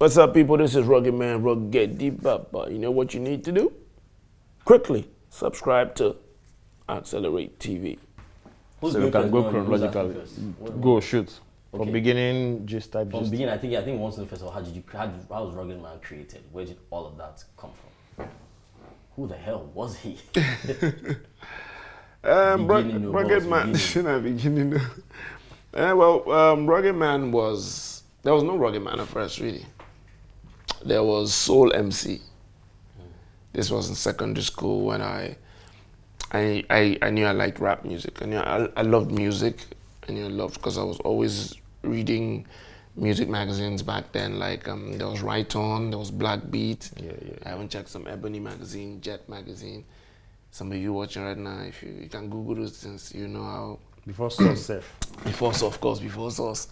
What's up, people? This is Ruggedman, Rugged Deep Up. You know what you need to do? Quickly subscribe to Accelerate TV. So we can go chronologically. Go shoot. Okay. From beginning, just type. From beginning, I think once in the festival, how was Ruggedman created? Where did all of that come from? Who the hell was he? Ruggedman, beginning. Ruggedman was, there was no Ruggedman at first, really. There was Soul MC. This was in secondary school when I knew I liked rap music. I knew I loved music. I knew I loved, because I was always reading music magazines back then. Like there was Right On, there was Black Beat. Yeah. I haven't checked some Ebony magazine, Jet magazine. Some of you watching right now, if you can Google those things, you know how. Before Source, Seth. Before Source, of course, before Source.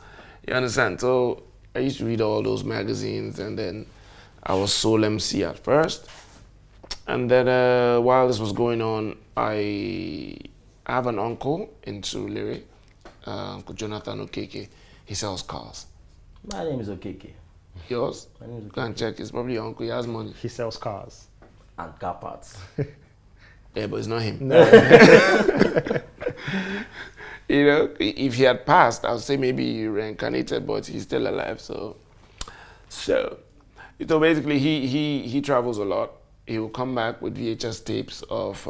You understand? So I used to read all those magazines, and then I was Soul MC at first. And then while this was going on, I have an uncle into lyric, Uncle Jonathan Okeke. He sells cars. My name is Okeke. Yours? My name is Okeke. Go and check. It's probably your uncle. He has money. He sells cars. And car parts. Yeah, but it's not him. No. You know, if he had passed, I would say maybe he reincarnated, but he's still alive. So basically, he travels a lot. He will come back with VHS tapes of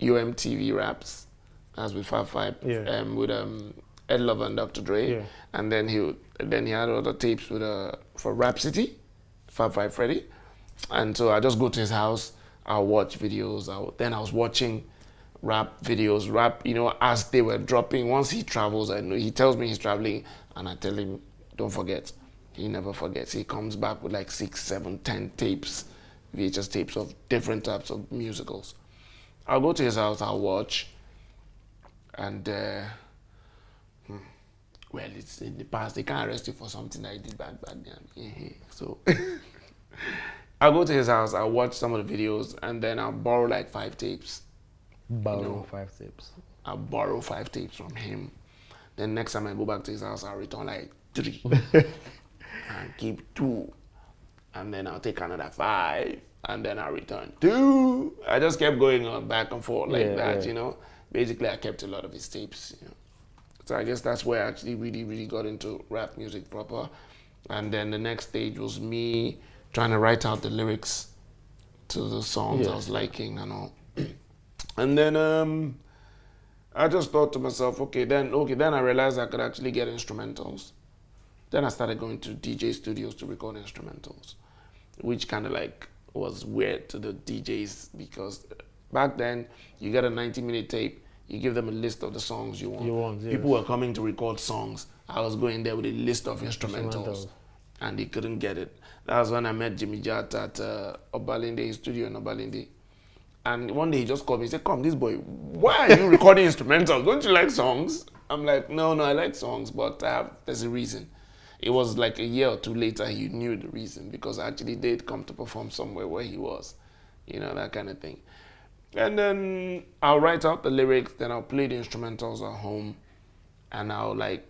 UMTV raps, as with Fab Five, with Ed Lover and Dr. Dre, and then he had other tapes with for Rap City, Fab Five Freddy, and so I just go to his house. I'll watch videos. Then I was watching rap videos, as they were dropping. Once he travels, I know he tells me he's traveling, and I tell him, don't forget. He never forgets. He comes back with like 6, 7, 10 tapes, VHS tapes of different types of musicals. I'll go to his house, I'll watch, and it's in the past. They can't arrest you for something that you did back then. So I'll go to his house, I'll watch some of the videos, and then I'll borrow like 5 tapes. Borrow 5 tapes. I'll borrow 5 tapes from him. Then next time I go back to his house, I'll return like 3 and keep 2. And then I'll take another 5, and then I'll return 2. I just kept going on back and forth like that, you know. Basically, I kept a lot of his tapes, you know. So I guess that's where I actually really, really got into rap music proper. And then the next stage was me trying to write out the lyrics to the songs I was liking and all. And then I just thought to myself, then I realized I could actually get instrumentals. Then I started going to DJ studios to record instrumentals, which kind of like was weird to the DJs, because back then you get a 90-minute tape, you give them a list of the songs you want. People were coming to record songs. I was going there with a list of instrumentals, and they couldn't get it. That was when I met Jimmy Jat at Obalinde, his studio in Obalinde. And one day he just called me, he said, "Come, this boy, why are you recording instrumentals? Don't you like songs?" I'm like, no, I like songs, but there's a reason. It was like a year or 2 later he knew the reason, because I actually did come to perform somewhere where he was, that kind of thing. And then I'll write out the lyrics, then I'll play the instrumentals at home, and I'll like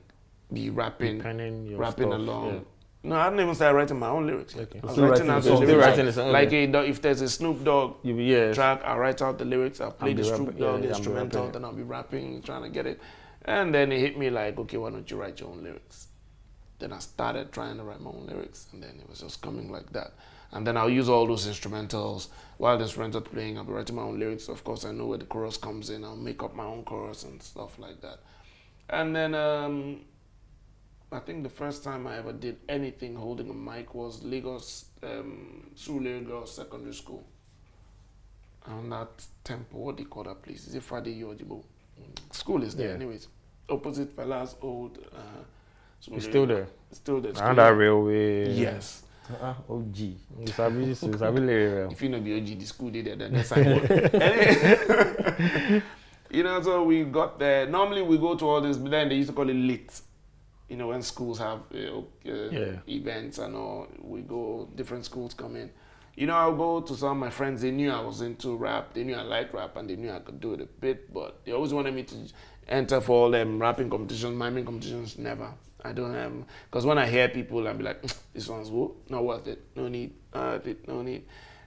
be rapping along. Yeah. No, I didn't even start writing my own lyrics. Okay. I was writing out the lyrics. Like if there's a Snoop Dogg Yes. track, I'll write out the lyrics, I'll play the Snoop Dogg instrumental, then I'll be rapping, trying to get it. And then it hit me like, okay, why don't you write your own lyrics? Then I started trying to write my own lyrics, and then it was just coming like that. And then I'll use all those instrumentals. While the instrumental's playing, I'll be writing my own lyrics. Of course, I know where the chorus comes in. I'll make up my own chorus and stuff like that. And then I think the first time I ever did anything holding a mic was Lagos, Surulere Girls Secondary School. On that temple, what do you call that place? Is it Friday Yojibo? School is there, anyways. Opposite Fela's old. It's still there. It's still there. And that railway. Yes. OG. It's a really If you know the OG, the school did there, then that's anyway. So we got there. Normally we go to all this, but then they used to call it lit. When schools have events and all, we go, different schools come in. I'll go to some of my friends, they knew I was into rap, they knew I liked rap, and they knew I could do it a bit, but they always wanted me to enter for all them rapping competitions, miming competitions, never. I don't have, because when I hear people, I'll be like, this one's not worth it. No need. No need.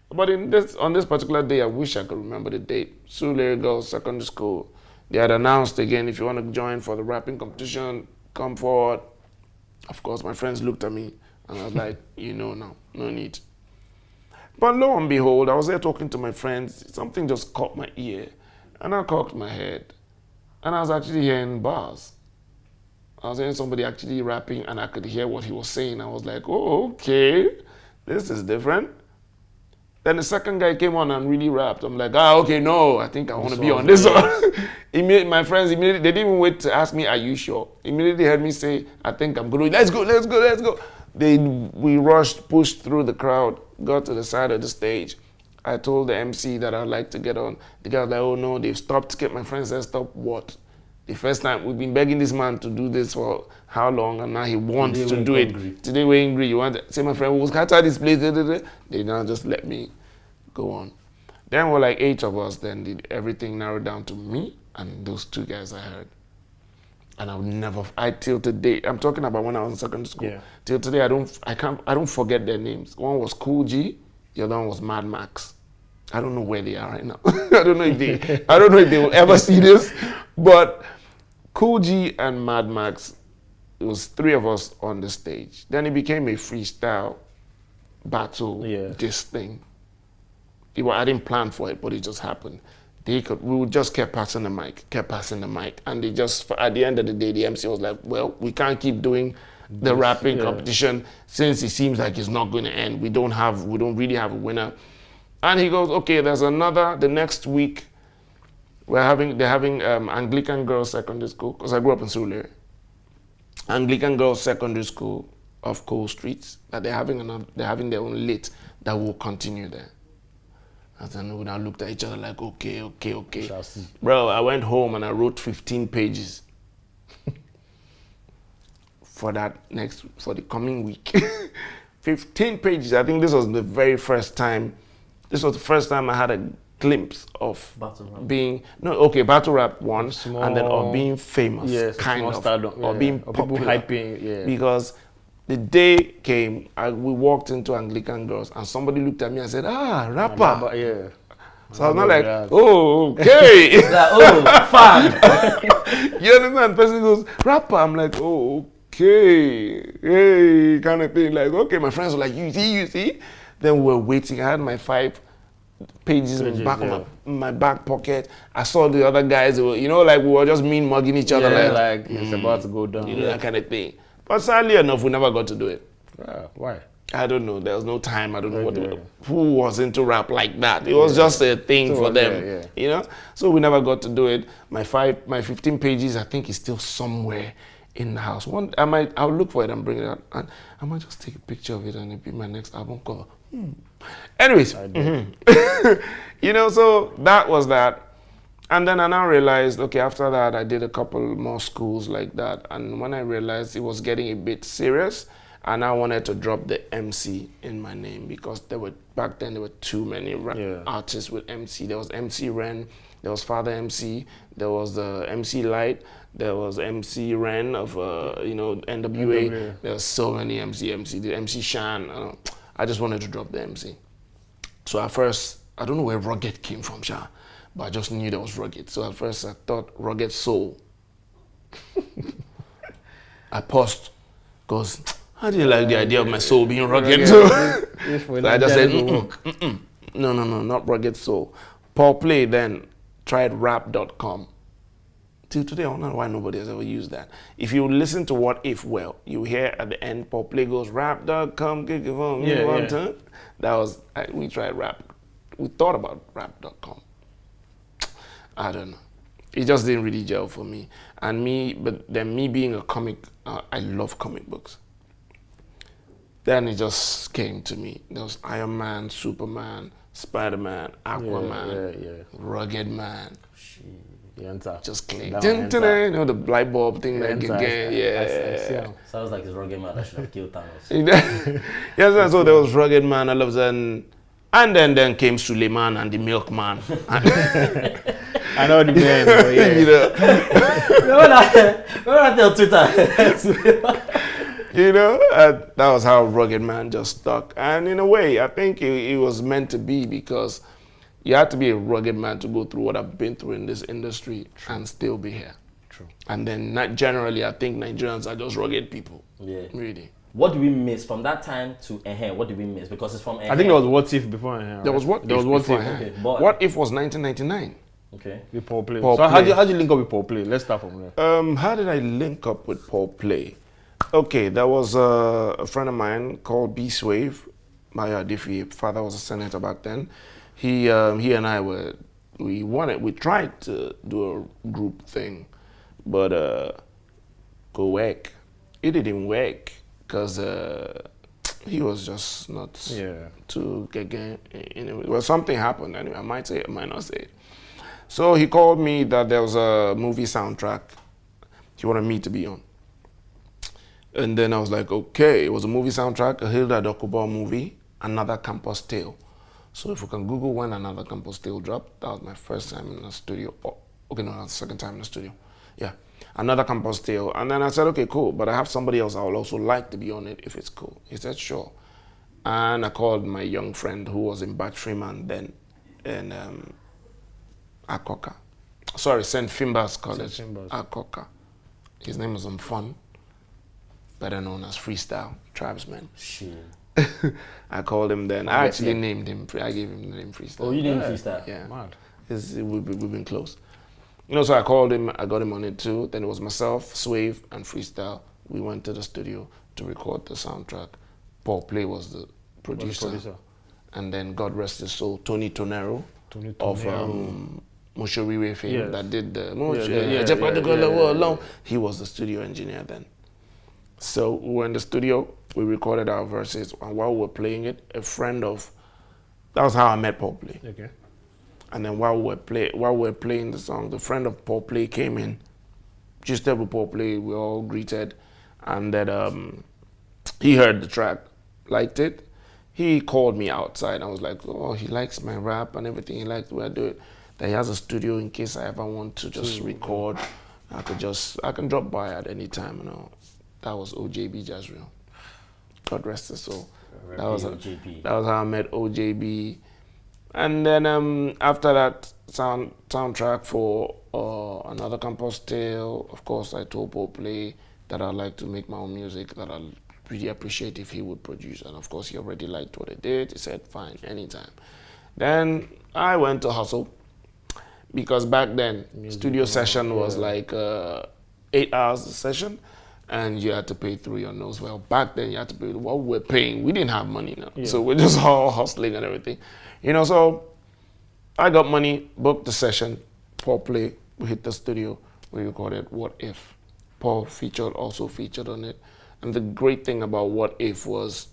But on this particular day, I wish I could remember the date. Surulere Girls Secondary School. They had announced again, if you want to join for the rapping competition, come forward. Of course, my friends looked at me and I was like, now, no need. But lo and behold, I was there talking to my friends. Something just caught my ear and I cocked my head. And I was actually hearing bars. I was hearing somebody actually rapping and I could hear what he was saying. I was like, oh, okay, this is different. Then the second guy came on and really rapped. I'm like, okay, no, I think I want to be on this one. My friends immediately, they didn't even wait to ask me, are you sure? Immediately heard me say, I think I'm going to, let's go. We rushed, pushed through the crowd, got to the side of the stage. I told the MC that I'd like to get on. The guy was like, oh no, they've stopped. My friend said, stop what? The first time we've been begging this man to do this for how long, and now he wants to do it. Today we're angry. You want to say, my friend, we'll scatter this place. They now just let me go on. Then we're like 8 of us. Then everything narrowed down to me and those 2 guys I heard. And till today, I'm talking about when I was in secondary school. Yeah. Till today, I don't forget their names. One was Cool G, the other one was Mad Max. I don't know where they are right now. I don't know if they will ever see this, but Cool G and Mad Max, it was 3 of us on the stage. Then it became a freestyle battle, this thing. I didn't plan for it, but it just happened. We would just kept passing the mic. And they just, at the end of the day, the MC was like, well, we can't keep doing the rapping competition since it seems like it's not going to end. We don't really have a winner. And he goes, okay, there's another, the next week, they're having Anglican Girls Secondary School, because I grew up in Surulere. Anglican Girls Secondary School of Cole Streets, that they're having their own lit that will continue there. And then we now looked at each other like, okay. Shall see. Bro, I went home and I wrote 15 pages for the coming week. 15 pages. I think this was the very first time. This was the first time I had a glimpse of battle rap. Battle rap one, and then of being famous, or being popular. People hyping, Because the day came, we walked into Anglican Girls, and somebody looked at me and said, rapper. So I was not like, oh, okay. Fan. You understand? The person goes, rapper. I'm like, oh, okay. Hey, kind of thing. Like, okay, my friends were like, you see? Then we were waiting. I had my 5 pages in my back pocket. I saw the other guys, we were just mugging each other. It's about to go down. That kind of thing. But sadly enough, we never got to do it. Why? I don't know. There was no time. I don't know who was into rap like that. It was just a thing for them, So we never got to do it. My 15 pages, I think, is still somewhere in the house. I'll look for it and bring it out, and I might just take a picture of it and it'll be my next album cover. Anyways, so that was that. And then I now realized, okay, after that, I did a couple more schools like that. And when I realized it was getting a bit serious, I now wanted to drop the MC in my name, because back then there were too many artists with MC. There was MC Ren, there was Father MC, there was MC Light, there was MC Ren of NWA. There were so many MC, the MC Shan. I just wanted to drop the MC. So at first, I don't know where Rugged came from, Sha. But I just knew there was Rugged. So at first I thought Rugged Soul. I paused, because I didn't like the idea of my soul being rugged. So I just said, no, not Rugged Soul. Paul Play then tried rap.com. Till today, I don't know why nobody has ever used that. If you listen to What If well, you hear at the end, Paul Play goes, rap.com, kick it from me one time. We tried rap. We thought about rap.com. I don't know. It just didn't really gel for me. But then me being a comic, I love comic books. Then it just came to me. There was Iron Man, Superman, Spider-Man, Aquaman, Ruggedman. Just click. The light bulb thing again. Sounds like it's Ruggedman that should have killed Thanos. Yes, so there was Ruggedman, all of a sudden. And then came Suleiman and the Milkman. I know the man. Yeah. You know, Remember that on Twitter? you know, that was how Ruggedman just stuck. And in a way, I think it was meant to be, because you had to be a rugged man to go through what I've been through in this industry and still be here. True. And then not generally, I think Nigerians are just rugged people. Yeah. Really. What do we miss from that time to Ehen? What do we miss? Because it's from Ehen. I think there was What If before. Right? There was What There was If What before If. Ehen. Okay, but- What If was 1999. Okay. With Paul Play. Paul So Play. how do you link up with Paul Play? Let's start from there. How did I link up with Paul Play? Okay, there was a friend of mine called B Swave. My Diffie father was a senator back then. He and I we tried to do a group thing, but go work. It didn't work because he was just not too gay. Well, something happened anyway. I might say it, I might not say it. So he called me that there was a movie soundtrack he wanted me to be on. And then I was like, okay, it was a movie soundtrack, a Hilda Dokubo movie, Another Campus Tale. So if we can Google when Another Campus Tale dropped, that was my first time in the studio. Oh, okay, no, that's the second time in the studio. Yeah, Another Campus Tale. And then I said, okay, cool, but I have somebody else I would also like to be on it if it's cool. He said, sure. And I called my young friend who was in Batchman then in Akoka. Sorry, St. Finbar's College, Akoka. His name was Fun, better known as Freestyle, Tribesman. Shit. I called him then. I actually named him. I gave him the name Freestyle. Oh, you named Freestyle? Yeah. Mad. We've been close. You know, so I called him. I got him on it too. Then it was myself, Swave, and Freestyle. We went to the studio to record the soundtrack. Paul Play was the producer. And then, God rest his soul, Tony Tonero of Moshoriwe fame that did the alone. He was the studio engineer then. So we were in the studio, we recorded our verses, and while we were playing it, that was how I met Paul Play. Okay. And then while we were playing the song, the friend of Paul Play came in, just with Paul Play, we all greeted, and then he heard the track, liked it. He called me outside. I was like, oh, he likes my rap and everything. He likes the way I do it. That he has a studio in case I ever want to just record. I can drop by at any time, you know. That was OJB Jazreal. God rest his soul. That was how I met OJB. And then after that soundtrack for Another Campus Tale, of course, I told Paul Play that I'd like to make my own music, that I'd really appreciate if he would produce. And of course, he already liked what I did. He said, fine, anytime. Then I went to hustle, because back then, studio session was like 8 hours a session, and you had to pay through your nose. Well, back then, you had to pay what we're paying. We didn't have money now. So we're just all hustling and everything. You know, so I got money, booked the session, Paul Play, we hit the studio, we recorded What If. Paul also featured on it. And the great thing about What If was,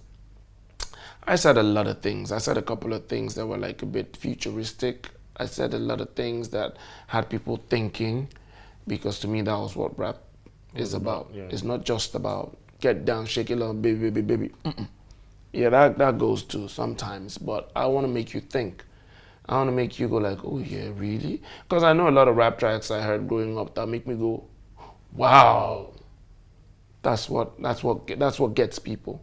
I said a lot of things. I said a couple of things that were like a bit futuristic. I said a lot of things that had people thinking, because to me that was what rap is about. It's not just about get down, shake it up, baby, baby, baby. Yeah, that goes too sometimes, but I want to make you think. I want to make you go like, oh yeah, really? Because I know a lot of rap tracks I heard growing up that make me go, wow. That's what gets people,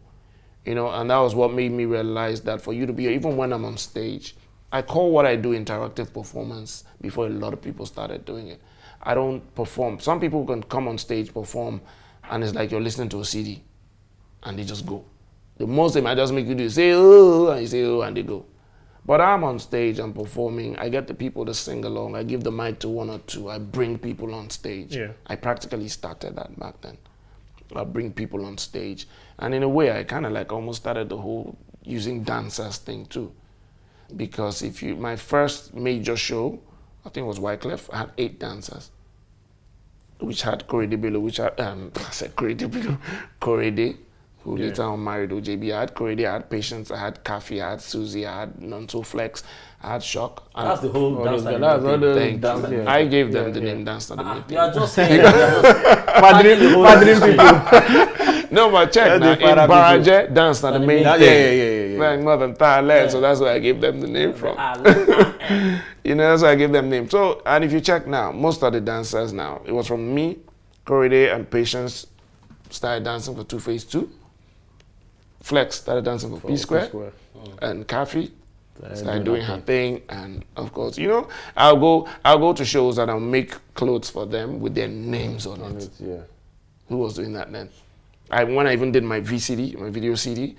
you know. And that was what made me realize that for you to be, even when I'm on stage, I call what I do interactive performance before a lot of people started doing it. I don't perform. Some people can come on stage, perform, and it's like you're listening to a CD, and they just go. The most they might just make you do is say, oh, and you say, oh, and they go. But I'm on stage, I'm performing, I get the people to sing along, I give the mic to one or two, I bring people on stage. I practically started that back then. I bring people on stage. And in a way, I kind of like almost started the whole using dancers thing too. Because my first major show, I think it was Wycliffe, I had 8 dancers, which had Korede Bello, I said Korede Bello, Korede, who later on married OJB. I had Korede, I had Patience, I had Kafi, I had Susie, I had Nonso Flex, I had Shock. That's the whole dance. I gave them the name Dance Not the Main Thing. You are just saying Padrin people. No, but check now. In Baraje, Dance Not the Main Thing. Flex more than Thailand, so that's where I gave them the name from. You know, that's why I gave them name. So, and if you check now, most of the dancers now, it was from me, Corridor, and Patience started dancing for 2Face 2. Flex started dancing for P Square. And Kafi started doing her thing. And of course, you know, I'll go to shows and I'll make clothes for them with their names on it. Yeah. Who was doing that then? When I even did my VCD, my video CD,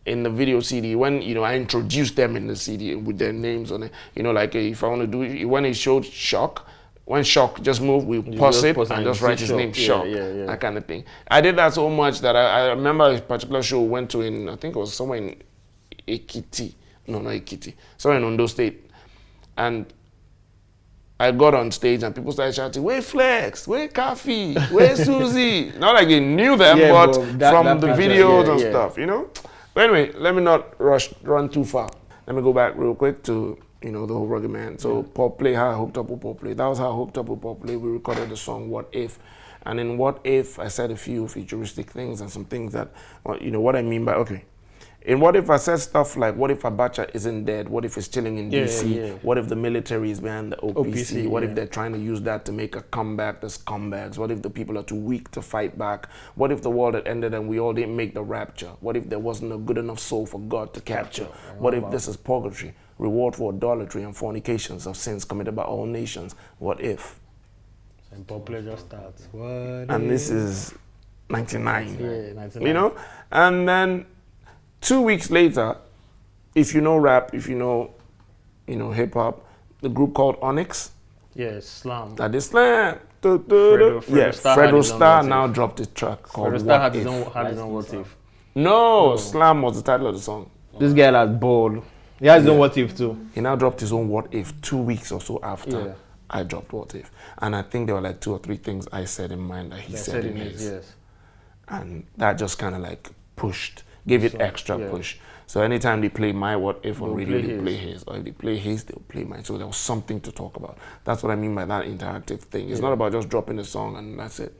in the video CD, when, you know, I introduced them in the CD with their names on it, you know, like if I want to do, when it showed Shock, when Shock just moved, we pause it and just write his name, Shock, that kind of thing. I did that so much that I remember a particular show we went to I think it was somewhere in Ekiti, no, not Ekiti, somewhere in Ondo State, and I got on stage and people started shouting, "Where Flex? Where Kafi? Where Susie?" Not like they knew them, but from the videos and stuff, you know? But anyway, let me not run too far. Let me go back real quick to, you know, the whole Ruggedman. So Pop Play, how I hooked up with Pop Play. That was how I hooked up with Pop Play. We recorded the song What If. And in What If, I said a few futuristic things and some things that, you know, what I mean by, okay. In What If, I said stuff like, what if Abacha isn't dead? What if he's chilling in DC? What if the military is behind the OPC? What if they're trying to use that to make a comeback, the scumbags? What if the people are too weak to fight back? What if the world had ended and we all didn't make the rapture? What if there wasn't a good enough soul for God to capture? What if this is purgatory, reward for idolatry and fornications of sins committed by all nations? What if? And Popular just starts. And this is 99. Yeah, 99. You know? And then 2 weeks later, if you know rap, if you know hip hop, the group called Onyx. Yeah, Slam. That is Slam. Fredo Star now dropped a track called Fredo Star What had his If. own What If. No, Slam was the title of the song. This guy has ball. He has his own What If too. He now dropped his own What If 2 weeks or so after I dropped What If. And I think there were like 2 or 3 things I said in mind that he said in his. Yes. And that just kind of like gave it extra push. So anytime they play my What If on radio, they play his. Or if they play his, they'll play mine. So there was something to talk about. That's what I mean by that interactive thing. It's not about just dropping a song and that's it.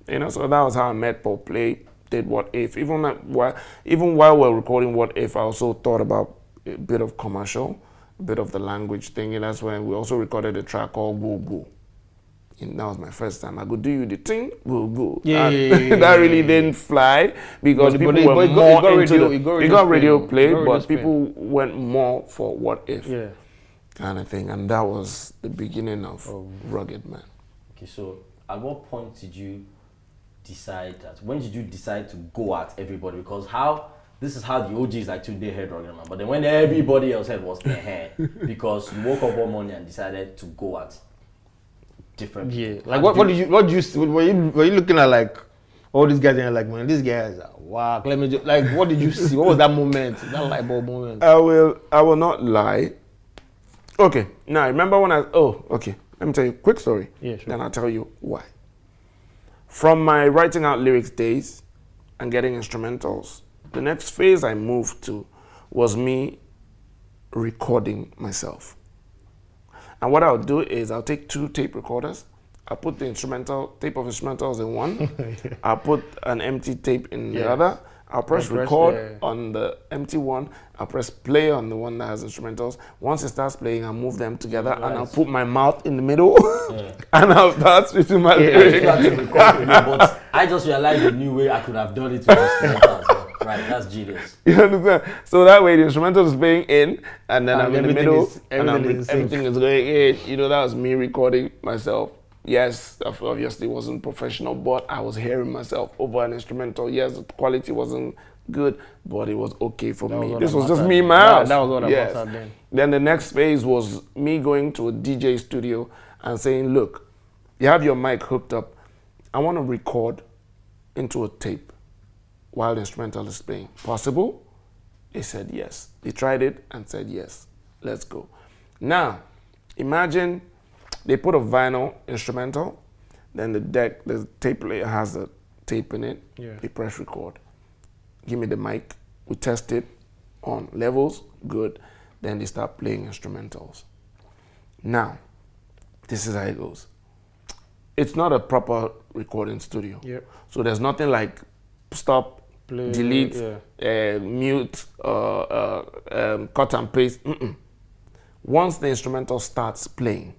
You know, so that was how I met Paul Play, did What If. Even while we're recording What If, I also thought about a bit of commercial, a bit of the language thing. And that's when we also recorded a track called Go Go. And that was my first time. I go do you the thing, go go. That really didn't fly because people were more into it. Got radio play, but people went more for What If kind of thing. And that was the beginning of Ruggedman. Okay, so at what point did you decide that? When did you decide to go at everybody? Because this is how the OGs like today heard Ruggedman, but then when everybody else heard was Ehen, because you woke up one morning and decided to go at different. Yeah, like what did you see? Were you looking at like all these guys and you're like, man, these guys are wow. Let me like, what did you see? What was that moment? That light bulb moment? I will not lie. Okay, now remember when let me tell you a quick story. Yeah, sure. Then I'll tell you why. From my writing out lyrics days and getting instrumentals, the next phase I moved to was me recording myself. And what I'll do is I'll take 2 tape recorders. I'll put the tape of instrumentals in one. I'll put an empty tape in the other. I'll press record on the empty one. I'll press play on the one that has instrumentals. Once it starts playing, I'll move them together and I'll put my mouth in the middle and I'll start spitting my lyrics. But I just realized a new way I could have done it with instrumentals. Right, that's genius. You understand? So that way the instrumental is playing in and then I'm in the middle and everything is going in. You know, that was me recording myself. Yes, obviously it wasn't professional, but I was hearing myself over an instrumental. Yes, the quality wasn't good, but it was okay for me. This was just me in my house. That was what I brought then. Then the next phase was me going to a DJ studio and saying, look, you have your mic hooked up. I want to record into a tape while the instrumental is playing. Possible? They said yes. They tried it and said yes. Let's go. Now, imagine they put a vinyl instrumental, then the tape player has the tape in it. They press record. Give me the mic. We test it on levels, good. Then they start playing instrumentals. Now, this is how it goes. It's not a proper recording studio. So there's nothing like stop, delete, mute, cut and paste. Once the instrumental starts playing,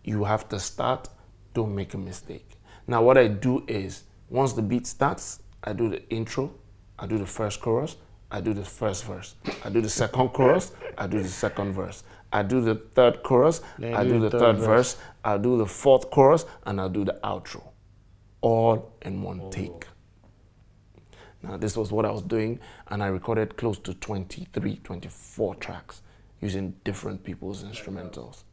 you have to start, don't make a mistake. Now what I do is, once the beat starts, I do the intro, I do the first chorus, I do the first verse, I do the second chorus, I do the second verse, I do the third chorus, I do the third verse, I do the fourth chorus, and I do the outro. All in one take. Now this was what I was doing, and I recorded close to 23, 24 tracks using different people's instrumentals.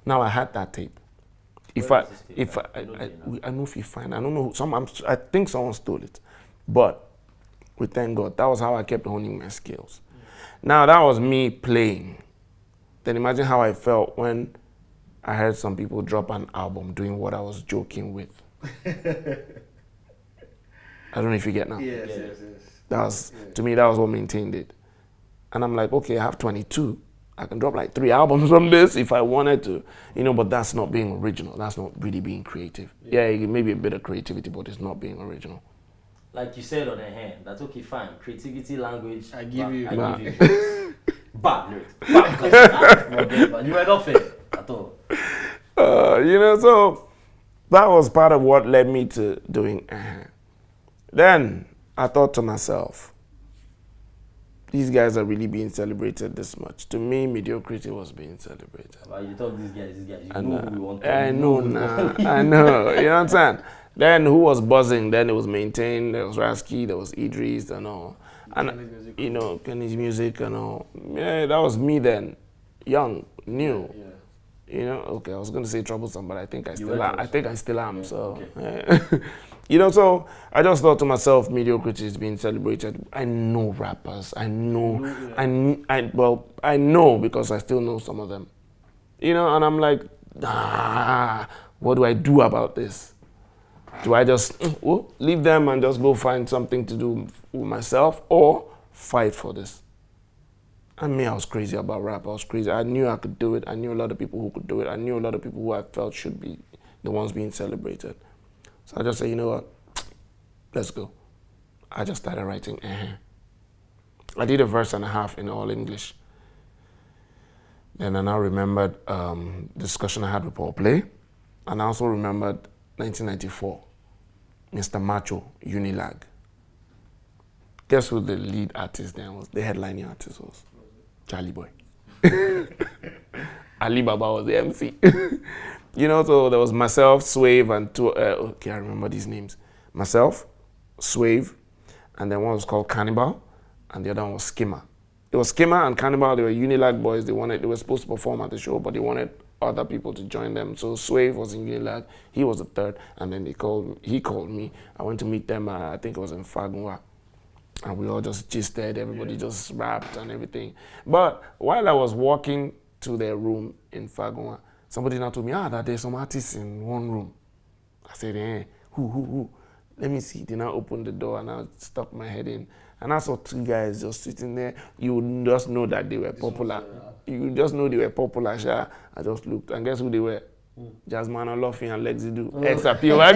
Now I had that tape. I know if you find, I don't know, I think someone stole it, but we thank God. That was how I kept honing my skills. Now that was me playing. Then imagine how I felt when I heard some people drop an album doing what I was joking with. I don't know if you get now. Yes. That was, to me, that was what maintained it. And I'm like, okay, I have 22. I can drop like 3 albums from this if I wanted to, but that's not being original. That's not really being creative. Yeah, it may be a bit of creativity, but it's not being original. Like you said on Ehen, that's okay, fine. Creativity, language, I give you. Bad lyrics. Bad. You were not fair at all. So that was part of what led me to doing Ehen. Then I thought to myself, these guys are really being celebrated this much. To me, mediocrity was being celebrated. Well, you talk these guys, you know who we want to. I know. You know what I'm saying? Then who was buzzing? Then it was Maintain, there was Rasky, there was Idris and all. And Kenny's Music and all. Yeah, that was me then. Young, new. Yeah. Okay, I was gonna say troublesome, but I think I still am. Yeah, so okay. So I just thought to myself, mediocrity is being celebrated. I know rappers. I know because I still know some of them. And I'm like, what do I do about this? Do I just leave them and just go find something to do with myself, or fight for this? And me, I was crazy about rap. I was crazy. I knew I could do it. I knew a lot of people who could do it. I knew a lot of people who I felt should be the ones being celebrated. So I just said, you know what? Let's go. I just started writing Ehen. I did a verse and a half in all English. Then I now remembered discussion I had with Paul Play. And I also remembered 1994, Mr. Macho, Unilag. Guess who the lead artist then was? The headlining artist was Charlie Boy. Ali Baba was the MC. So there was myself, Swave, and two, I remember these names. Myself, Swave, and then one was called Cannibal, and the other one was Skimmer. It was Skimmer and Cannibal, they were Unilag boys. They were supposed to perform at the show, but they wanted other people to join them. So Swave was in Unilag, he was the third, and then he called me. I went to meet them, I think it was in Fagua. And we all just gisted, everybody just rapped and everything. But while I was walking to their room in Fagua, somebody now told me, that there's some artists in one room. I said, who? Let me see. Then I opened the door and I stuck my head in. And I saw 2 guys just sitting there. You would just know that they were popular. You would just know they were popular. I just looked. And guess who they were? Jasmine Olofi and Lexi Do. Ex-Appeal. I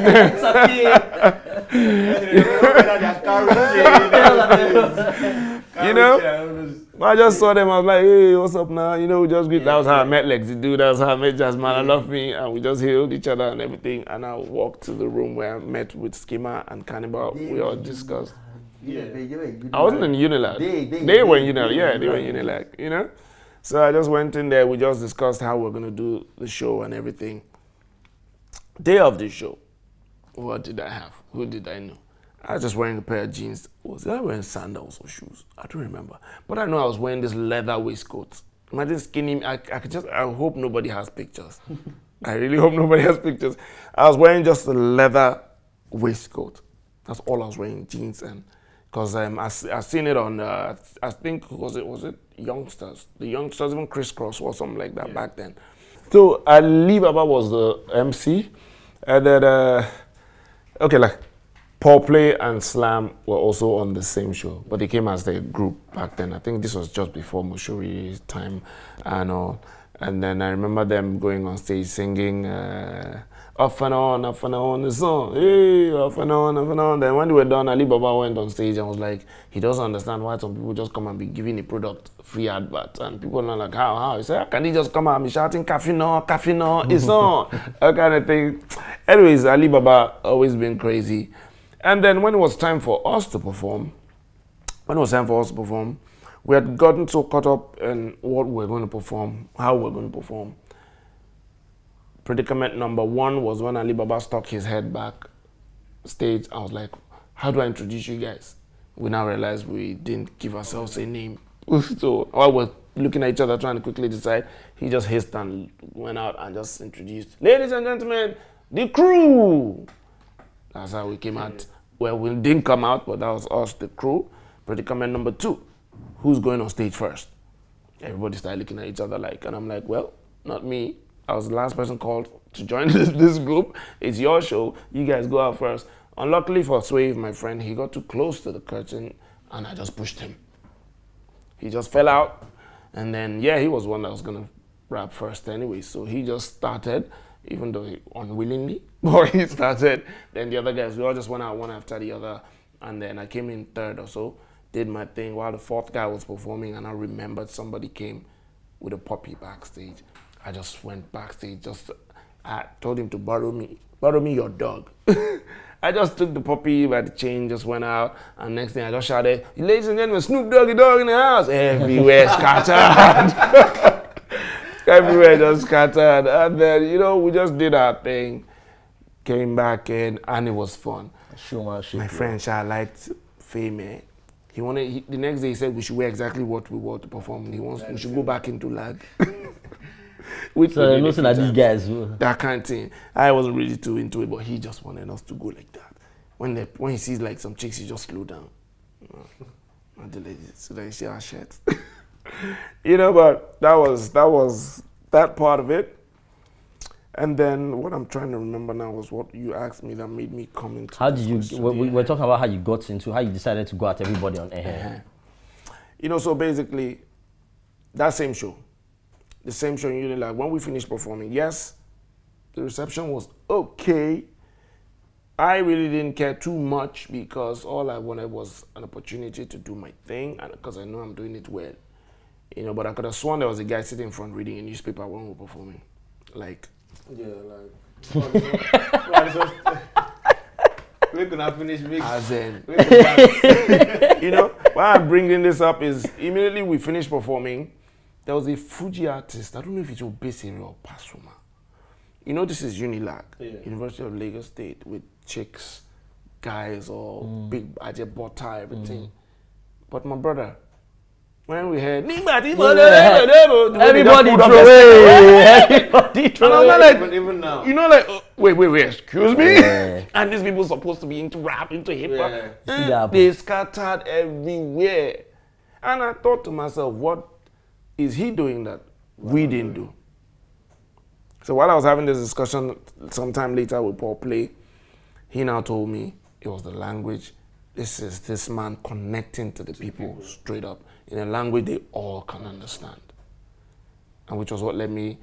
just saw them. I was like, hey, what's up now? We just greet. That was how I met Lexi Do. That was how I met Jasmine Olofi. And we just hailed each other and everything. And I walked to the room where I met with Skimmer and Cannibal. We all discussed. I wasn't in Unilag. They were in Unilag. Yeah, they were in Unilag, So I just went in there. We just discussed how we're going to do the show and everything. Day of the show, what did I have? Who did I know? I was just wearing a pair of jeans. Was I wearing sandals or shoes? I don't remember. But I know I was wearing this leather waistcoat. Imagine skinny. I hope nobody has pictures. I really hope nobody has pictures. I was wearing just a leather waistcoat. That's all I was wearing, jeans and. Because I seen it on, I think, was it Youngsters? The Youngsters, even Crisscross or something like that back then. So Ali Baba was the MC. And then, Paul Play and Slam were also on the same show. But they came as a group back then. I think this was just before Mushuri's time and all. And then I remember them going on stage singing off and on the song. Hey, off and on. Then when they were done, Ali Baba went on stage and was like, he doesn't understand why some people just come and be giving a product free advert. And people are not like, how? He said, how can he just come out and be shouting, caffeine, it's on, that kind of thing. Anyways, Ali Baba always been crazy. And then when it was time for us to perform, we had gotten so caught up in what we're going to perform, how we're going to perform. Predicament number one was when Ali Baba stuck his head back stage. I was like, how do I introduce you guys? We now realized we didn't give ourselves a name. So while we're looking at each other trying to quickly decide, he just hissed and went out and just introduced, ladies and gentlemen, the crew. That's how we came out. Well, we didn't come out, but that was us, the crew. Predicament number two, who's going on stage first? Everybody started looking at each other like, and I'm like, well, not me. I was the last person called to join this group. It's your show. You guys go out first. Unluckily for Swave, my friend, he got too close to the curtain and I just pushed him. He just fell out. And then, yeah, he was one that was going to rap first anyway. So he just started, even though unwillingly, but he started. Then the other guys, we all just went out one after the other. And then I came in third or so, did my thing while the fourth guy was performing. And I remembered somebody came with a puppy backstage. I just went backstage, I told him to borrow me your dog. I just took the puppy by the chain, just went out, and next thing I just shouted, ladies and gentlemen, Snoop Doggy Dogg in the house. Everywhere scattered. Everywhere just scattered. And then, we just did our thing, came back in, and it was fun. My friend Sha liked Fame. The next day he said we should wear exactly what we wore to perform. We should go back into lag. So they're looking at these guys. That kind of thing. I wasn't really too into it, but he just wanted us to go like that. When he sees like some chicks, he just slow down. And the ladies, so they see our shirts. But that was that part of it. And then what I'm trying to remember now was what you asked me that made me come into. How did you? We were talking about how you got into, how you decided to go at everybody on Ehen. So basically, that same show. The same show, like when we finished performing, yes, the reception was okay. I really didn't care too much because all I wanted was an opportunity to do my thing, and because I know I'm doing it well. But I could have sworn there was a guy sitting in front reading a newspaper when we were performing. Like, yeah, like. We're gonna finish mix. As in, why I'm bringing this up is immediately we finished performing. There was a Fuji artist, I don't know if it's Obesere or Pasuma. This is Unilag, University of Lagos State, with chicks, guys, or big Ajebota, everything. But my brother, when we heard, everybody throw away. Like, even now. Wait, excuse me? Yeah. And these people supposed to be into rap, into hip hop. Yeah. They scattered everywhere. And I thought to myself, what is he doing that we didn't do? So while I was having this discussion sometime later with Paul Play, he now told me it was the language. This is this man connecting to the people straight up in a language they all can understand. And which was what led me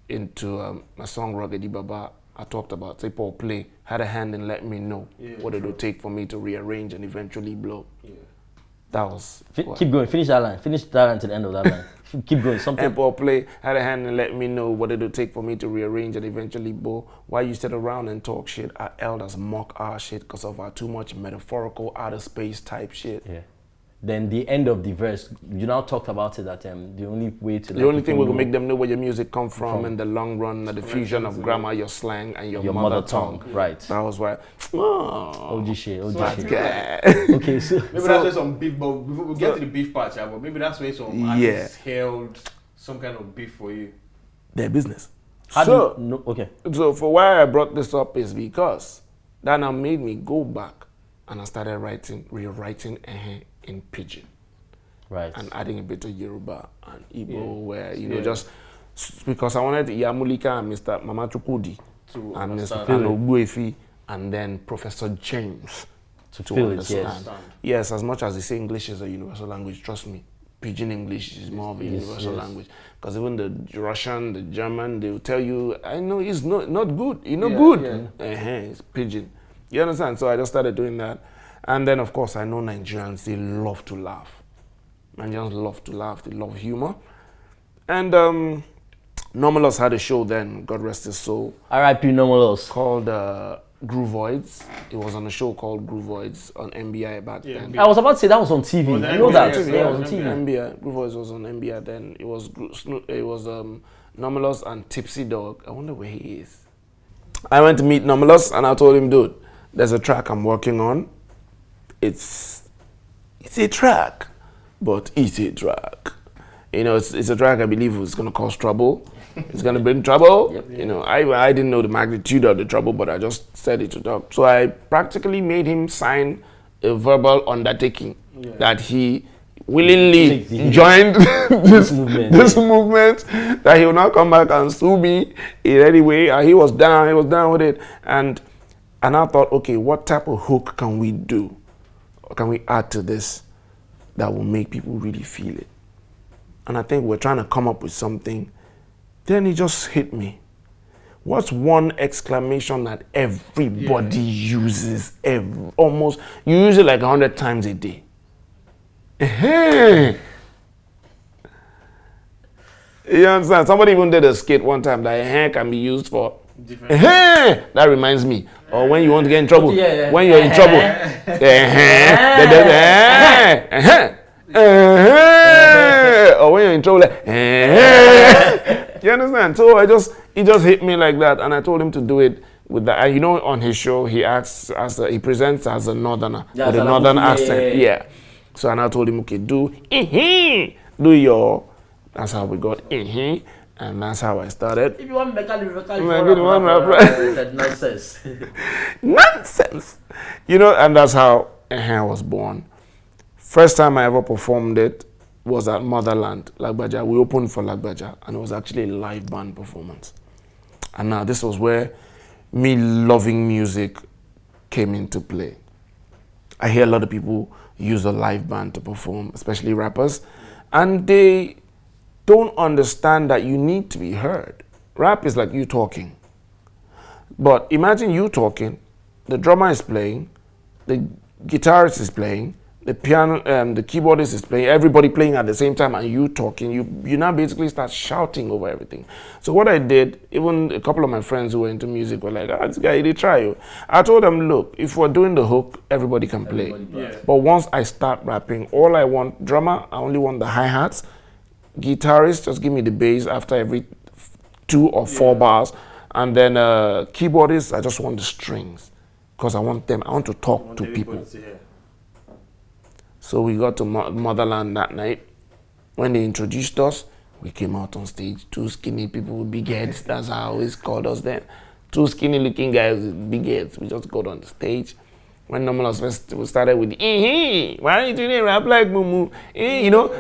into my song Ruggedman Baba. I talked about, say Paul Play had a hand in letting me know what it would take for me to rearrange and eventually blow. Yeah. That was keep going. Finish that line. Finish that line to the end of that line. Keep going. Something. And Paul Play had a hand in letting me know what it would take for me to rearrange and eventually blow. While you sit around and talk shit, our elders mock our shit because of our too much metaphorical outer space type shit. Yeah. Then the end of the verse, you now talked about it that the only way to... The only thing we can make them know where your music come from in the long run, the fusion of grammar, your slang, and your mother tongue. Right. That was why... OG shit. Okay, so... Maybe that's where some beef, but we'll get to the beef part, but maybe that's where some artists held some kind of beef for you. Their business. Okay. So for why I brought this up is because that now made me go back and I started rewriting Ehen in Pidgin. Right. And adding a bit of Yoruba and Igbo where, just because I wanted Yamulika and Mr. Mama Chukudi and Mr. Ogbuefi and then Professor James to understand. Yes, as much as they say English is a universal language, trust me, Pidgin English is more of a universal language. Because even the Russian, the German, they will tell you, I know it's not good. You're not good. It's Pidgin. You understand? So I just started doing that. And then, of course, I know Nigerians, they love to laugh. Nigerians love to laugh. They love humor. And Normalos had a show then, God rest his soul. R.I.P. Normalos. Called Groovoids. It was on a show called Groovoids on NBI back then. I was about to say that was on TV. You know that? Yeah, it was on TV. NBI. Groovoids was on NBI then. It was Normalos and Tipsy Dog. I wonder where he is. I went to meet Normalos and I told him, dude, there's a track I'm working on. It's a track, but it's a track. You know, it's a track I believe was going to cause trouble. It's going to bring trouble. You know, I didn't know the magnitude of the trouble, but I just said it to talk. So I practically made him sign a verbal undertaking that he willingly joined this movement, that he will not come back and sue me in any way. And he was down with it. And I thought, okay, what type of hook can we do? Or can we add to this that will make people really feel it? And I think we're trying to come up with something. Then it just hit me. What's one exclamation that everybody uses? Almost, you use it like 100 times a day. Ehen. You understand? Somebody even did a skit one time that ehen can be used for ehen. That reminds me. Or when you want to get in trouble. When you're in trouble. Or when you're in trouble. You understand? So it just hit me like that, and I told him to do it with that. And you know, on his show, he presents as a northerner with a northern accent. Yeah. So and I told him, okay, do your. That's how we got and that's how I started. If you want nonsense. Nonsense. You know, and that's how Ehen was born. First time I ever performed it was at Motherland, Lagbaja. We opened for Lagbaja, and it was actually a live band performance. And now this was where me loving music came into play. I hear a lot of people use a live band to perform, especially rappers, and they don't understand that you need to be heard. Rap is like you talking. But imagine you talking, the drummer is playing, the guitarist is playing, the piano, the keyboardist is playing, everybody playing at the same time, and you talking. You now basically start shouting over everything. So what I did, even a couple of my friends who were into music were like, this guy, they try you. I told them, look, if we're doing the hook, everybody can play. But once I start rapping, all I want, drummer, I only want the hi-hats. Guitarist, just give me the bass after every 2 or 4 bars. And then keyboardist, I just want the strings. Because I want to talk to people. So we got to Motherland that night. When they introduced us, we came out on stage. 2 skinny people with big heads. That's how I always called us then. 2 skinny looking guys with big heads. We just got on the stage. When Normalos we started with why are you doing rap like Mumu? You know,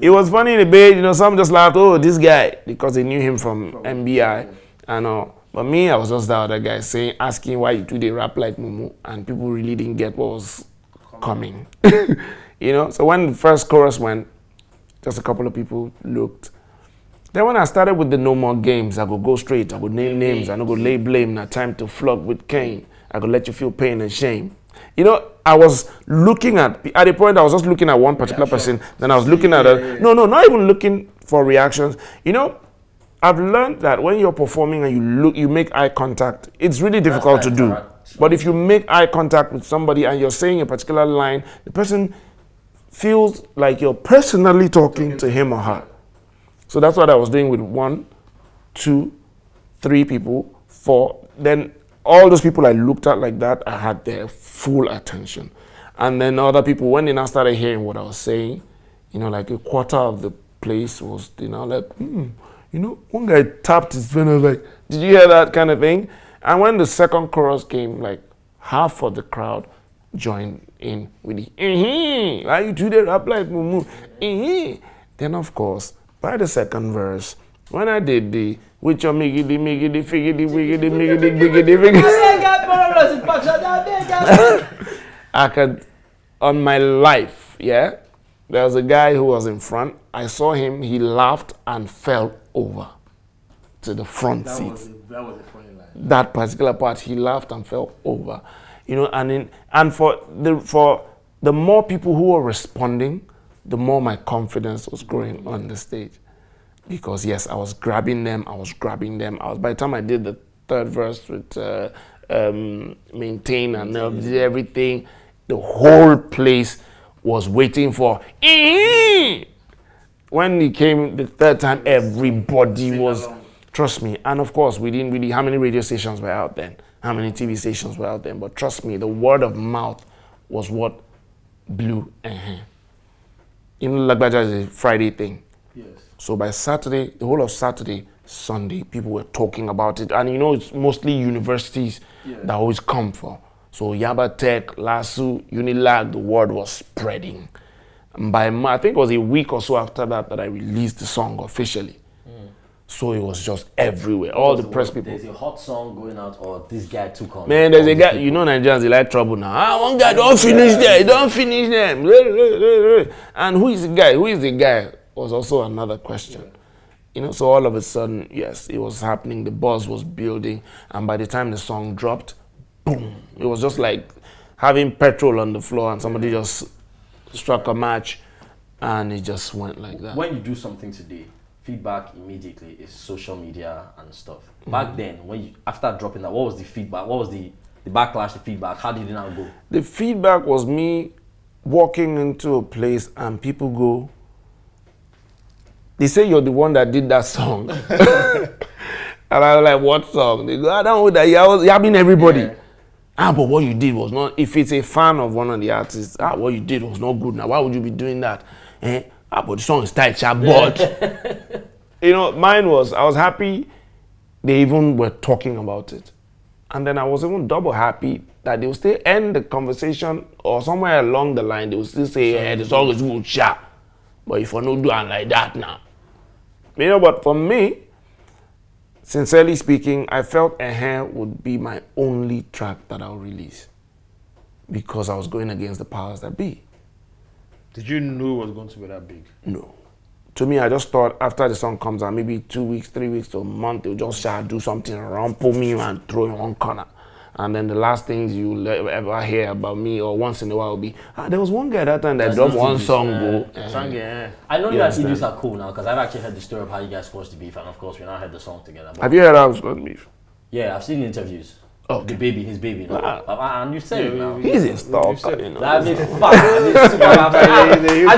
it was funny in the bed. You know, some just laughed, oh, this guy, because they knew him from MBI. But me, I was just the other guy asking why you do the rap like Mumu, and people really didn't get what was coming. You know, so when the first chorus went, just a couple of people looked. Then when I started with the No More Games, I could go straight, I would name names, I could lay blame, not time to flog with Cain. I could let you feel pain and shame. You know, I was looking at the point I was just looking at one particular person, then I was looking at not even looking for reactions. You know, I've learned that when you're performing and you make eye contact, it's really difficult to do. But if you make eye contact with somebody and you're saying a particular line, the person feels like you're personally talking to him or her. So that's what I was doing with 1, 2, 3 people, 4. Then all those people I looked at like that, I had their full attention. And then other people, when they now started hearing what I was saying, you know, like a quarter of the place was, you know, like, you know, one guy tapped his phone and was like, did you hear that kind of thing? And when the second chorus came, like half of the crowd joined in with the why you do the rap like Mumu? Then of course, by the second verse, when I did the with your miggity, figgity, wiggity, miggity, biggity, I could, on my life, yeah, There was a guy who was in front. I saw him. He laughed and fell over to the front seat. That was the funny line. That particular part, he laughed and fell over. You know, and for the more people who were responding, the more my confidence was growing on the stage. Because yes, I was grabbing them. By the time I did the third verse with maintain and everything, the whole place was waiting for. When he came the third time, everybody was, trust me. And of course, we didn't really, how many radio stations were out then? How many TV stations were out then? But trust me, the word of mouth was what blew Ehen. You know, Lagbaja is a Friday thing. Yes. So by Saturday, the whole of Saturday, Sunday, people were talking about it. And you know, it's mostly universities that always come for. So Yaba Tech, LASU, Unilag, the word was spreading. And by I think it was a week or so after that I released the song officially. So it was just everywhere. All the press people. There's a hot song going out, or this guy took on. Man, there's a guy, you know, Nigerians, they like trouble now. One guy, don't finish there, don't finish them. And who is the guy? Who is the guy? Was also another question. You know, so all of a sudden, yes, it was happening. The buzz was building. And by the time the song dropped, boom. It was just like having petrol on the floor and somebody just struck a match and it just went like that. When you do something today, feedback immediately is social media and stuff. Back then, after dropping that, what was the feedback? What was the backlash, the feedback? How did it now go? The feedback was me walking into a place and people go, they say you're the one that did that song. And I was like, what song? They go, I don't know that. You mean everybody. Yeah. But what you did was not, if it's a fan of one of the artists, what you did was not good. Now, why would you be doing that? But the song is tight, but you know, mine was, I was happy they even were talking about it. And then I was even double happy that they will still end the conversation, or somewhere along the line, they will still say, the song is good, sha. But if I don't do it like that now. You know, but for me, sincerely speaking, I felt Ehen would be my only track that I'll release. Because I was going against the powers that be. Did you know it was going to be that big? No. To me, I just thought after the song comes out, maybe 2 weeks, 3 weeks to a month, they'll just do something around, pull me and throw in one corner. And then the last things you'll ever hear about me, or once in a while, will be, there was one guy that time that dropped one song. I know you and Idris are cool now, because I've actually heard the story of how you guys squashed the beef, and of course, we now heard the song together. Have you heard how we squashed beef? Yeah, I've seen the interviews. Oh, the baby, his baby. No? And you said it now. He's a stalker, you know. I've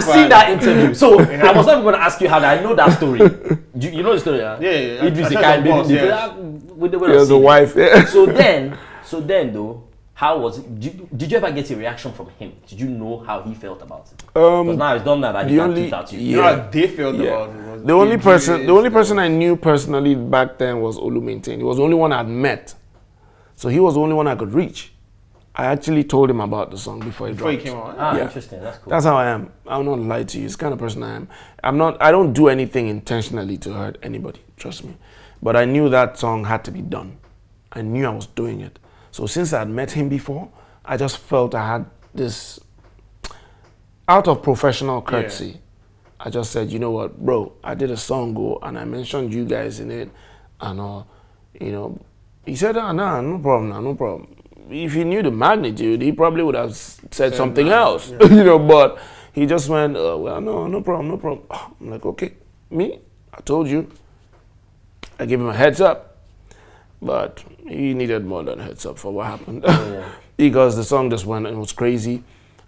seen that interview. So I was not going to ask you how that. I know that story. You know the story, huh? Yeah. Idris, the guy, baby. He was a wife. Yeah. So then, though, how was it? Did you ever get a reaction from him? Did you know how he felt about it? Because now it's done that he can't tweet at you. You know how they felt about it. The only person I knew personally back then was Olu Maintain. He was the only one I'd met. So he was the only one I could reach. I actually told him about the song before he came out. Interesting. That's cool. That's how I am. I'll not lie to you. It's the kind of person I am. I don't do anything intentionally to hurt anybody. Trust me. But I knew that song had to be done. I knew I was doing it. So since I had met him before, I just felt I had this, out of professional courtesy, I just said, you know what, bro, I did a song and I mentioned you guys in it, and you know, he said, no problem, no problem. If he knew the magnitude, he probably would have said something else, you know, but he just went, well, no problem. I'm like, okay, me, I told you. I gave him a heads up, but he needed more than a heads up for what happened. Because the song just went and it was crazy.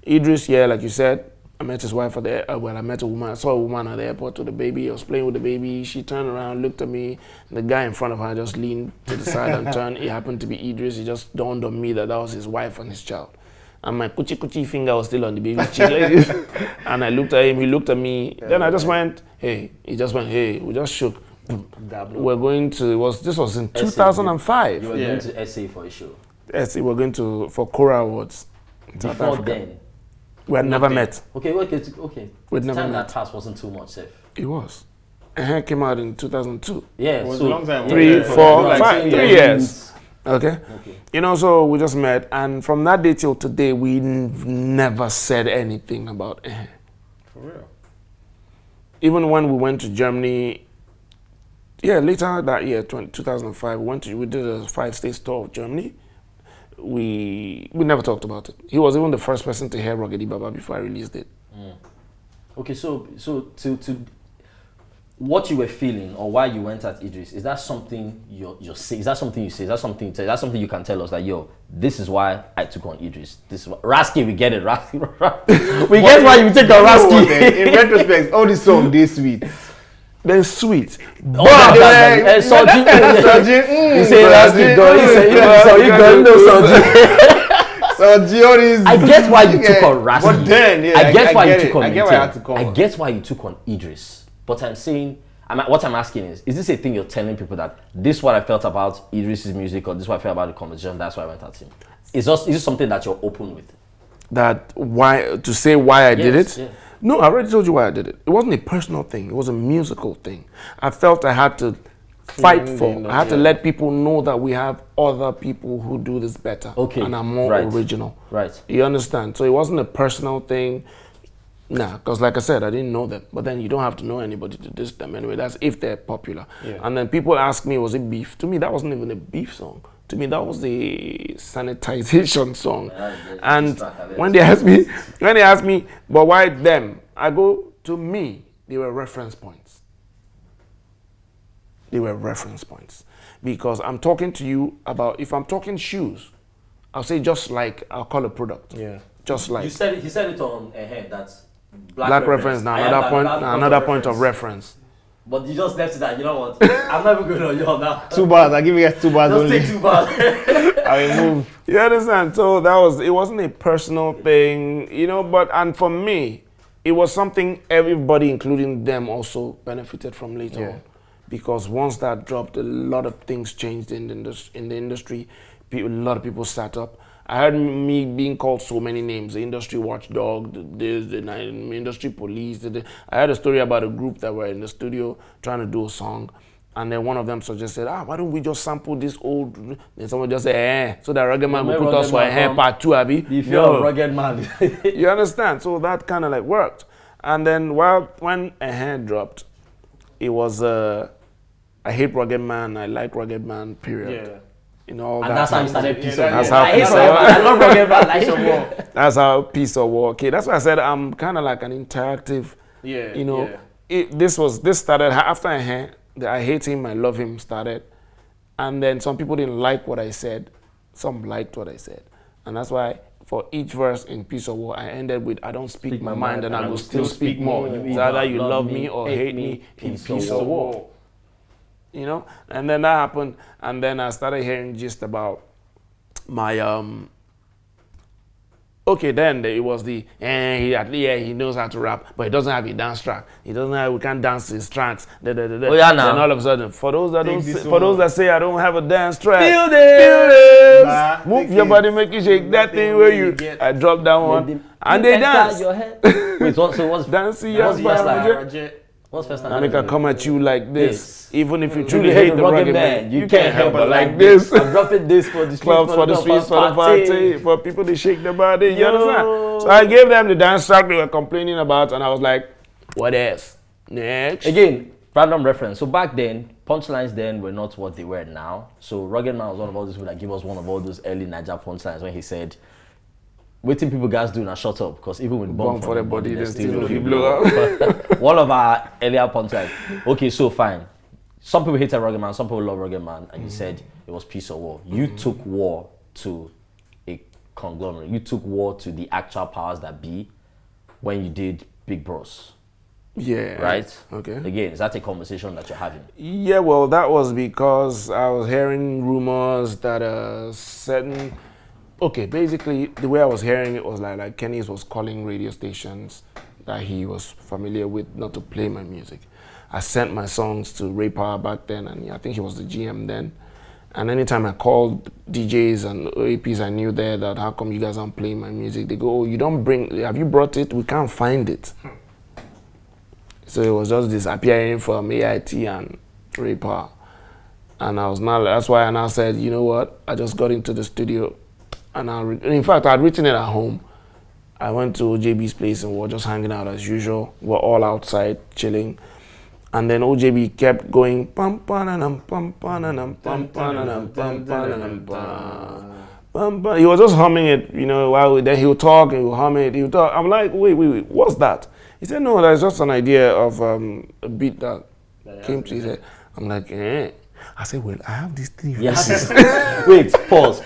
Idris, like you said, I met his wife at the I met a woman. I saw a woman at the airport with a baby. I was playing with the baby. She turned around, looked at me. And the guy in front of her just leaned to the side and turned. It happened to be Idris. It just dawned on me that was his wife and his child. And my kuchi finger was still on the baby's cheek like this. And I looked at him. He looked at me. Then I just went, hey. He just went, hey. We just shook. We're going to, this was in 2005. You were going to SA for a show? SA, we're going for Kora Awards. Before then? We had never met. Okay. We'd never time met. that passed wasn't too much safe. It was. Ehen came out in 2002. Yeah, it was a long time. 3, 4, 5, 3 years. Okay. You know, so we just met, and from that day till today, we never said anything about Ehen. For real. Even when we went to Germany, later that year, 2005, we did a 5-state tour of Germany. We never talked about it. He was even the first person to hear Ruggedy Baba before I released it. Okay, so to what you were feeling or why you went at Idris, is that something you're saying? Is that something you say? Is that something you tell? Is that something you can tell us that this is why I took on Idris? This is why, Rasky, we get it, Rasky. We get why you take on Rasky. In retrospect, all these songs they sweet. They're sweet. You say Rasky, I get why you took on Rasky. But then, I get why you took on. I get why I had to come. I get why you took on Idris. But I'm saying, what I'm asking is this a thing you're telling people that this is what I felt about Idris's music, or this is what I felt about the conversation, that's why I went at him? Is this something that you're open with? That why to say why I did it? Yeah. No, I already told you why I did it. It wasn't a personal thing. It was a musical thing. I felt I had to fight for. I had to let people know that we have other people who do this better. Okay. And are more original. Right. You understand? So it wasn't a personal thing. Nah, because like I said, I didn't know them. But then you don't have to know anybody to diss them anyway. That's if they're popular. Yeah. And then people ask me, was it beef? To me, that wasn't even a beef song. To me, that was the sanitization song. And when they ask me, but why them? I go, to me, they were reference points. They were reference points. Because I'm talking to you about, if I'm talking shoes, I'll say just like, I'll call a product. Yeah. Just like. He said it on Ehen, that's black reference. Now another point of reference. But you just left it that, you know what? I'm not even going on you now. 2 bars. I give you guys 2 bars just only. Take 2 bars. I will move. You understand? So it wasn't a personal thing, and for me, it was something everybody, including them, also benefited from later on. Because once that dropped, a lot of things changed in the industry. A lot of people sat up. I heard me being called so many names: the industry watchdog, the industry police. I heard a story about a group that were in the studio trying to do a song, and then one of them suggested, why don't we just sample this old? Then someone just said, so that Ruggedman will put us for Ehen part 2, Abi. The fear of Ruggedman. You understand? So that kind of like worked. And then when Ehen dropped, it was I hate Ruggedman, I like Ruggedman, period. Yeah. And that's how you started Piece of War. That's how I love Ruggedman, like some war. That's how Piece of War. Okay, that's why I said I'm kind of like an interactive. This started after Ehen. I hate him, I love him started, and then some people didn't like what I said, some liked what I said, and that's why for each verse in Piece of War I ended with I don't speak my mind and I will still speak more. It's either you love me or hate me in Piece of War. And then that happened, and then I started hearing just about my then it was the he knows how to rap, but he doesn't have a dance track. He doesn't have, we can't dance his tracks. Now. And all of a sudden, for those that say I don't have a dance track, feel this. Move your body, make you shake that thing where you. I dropped that one, and they dance. Wait, what's dancing? What's first time? I make her come at you like this. Even if you truly hate the Ruggedman, you can't help but like this. I'm dropping this for the clubs, for the streets, for the party, for people to shake their body. You understand? So I gave them the dance track they were complaining about, and I was like, what else? Next. Again, random reference. So back then, punchlines then were not what they were now. So Ruggedman was one of all those people that gave us one of all those early Niger punchlines when he said, waiting people guys do now shut up, because even with bomb for the body, they still blow up. One of our earlier punchlines. Okay, so fine. Some people hated Ruggedman, some people love Ruggedman, and you said it was Piece of War. You took war to a conglomerate. You took war to the actual powers that be when you did Big Bros. Yeah. Right? Okay. Again, is that a conversation that you're having? Yeah, well, that was because I was hearing rumors that certain. Okay, basically, the way I was hearing it was like Kenny's was calling radio stations that he was familiar with not to play my music. I sent my songs to Ray Power back then, and I think he was the GM then. And anytime I called DJs and APs I knew there that how come you guys aren't playing my music, they go, you don't bring, have you brought it? We can't find it. So it was just disappearing from AIT and Ray Power. And that's why I now said, you know what, I just got into the studio. And in fact, I'd written it at home, I went to OJB's place and we were just hanging out as usual. We were all outside chilling. And then OJB kept going pam pananam pam pananam pam pananam pam pananam pam. He was just humming it, you know, while then he would talk and he would hum it, he would talk. I'm like, wait, what's that? He said, no, that's just an idea of a beat that came to his head. I'm like, eh. I said, well, I have these 3 verses. Wait, pause.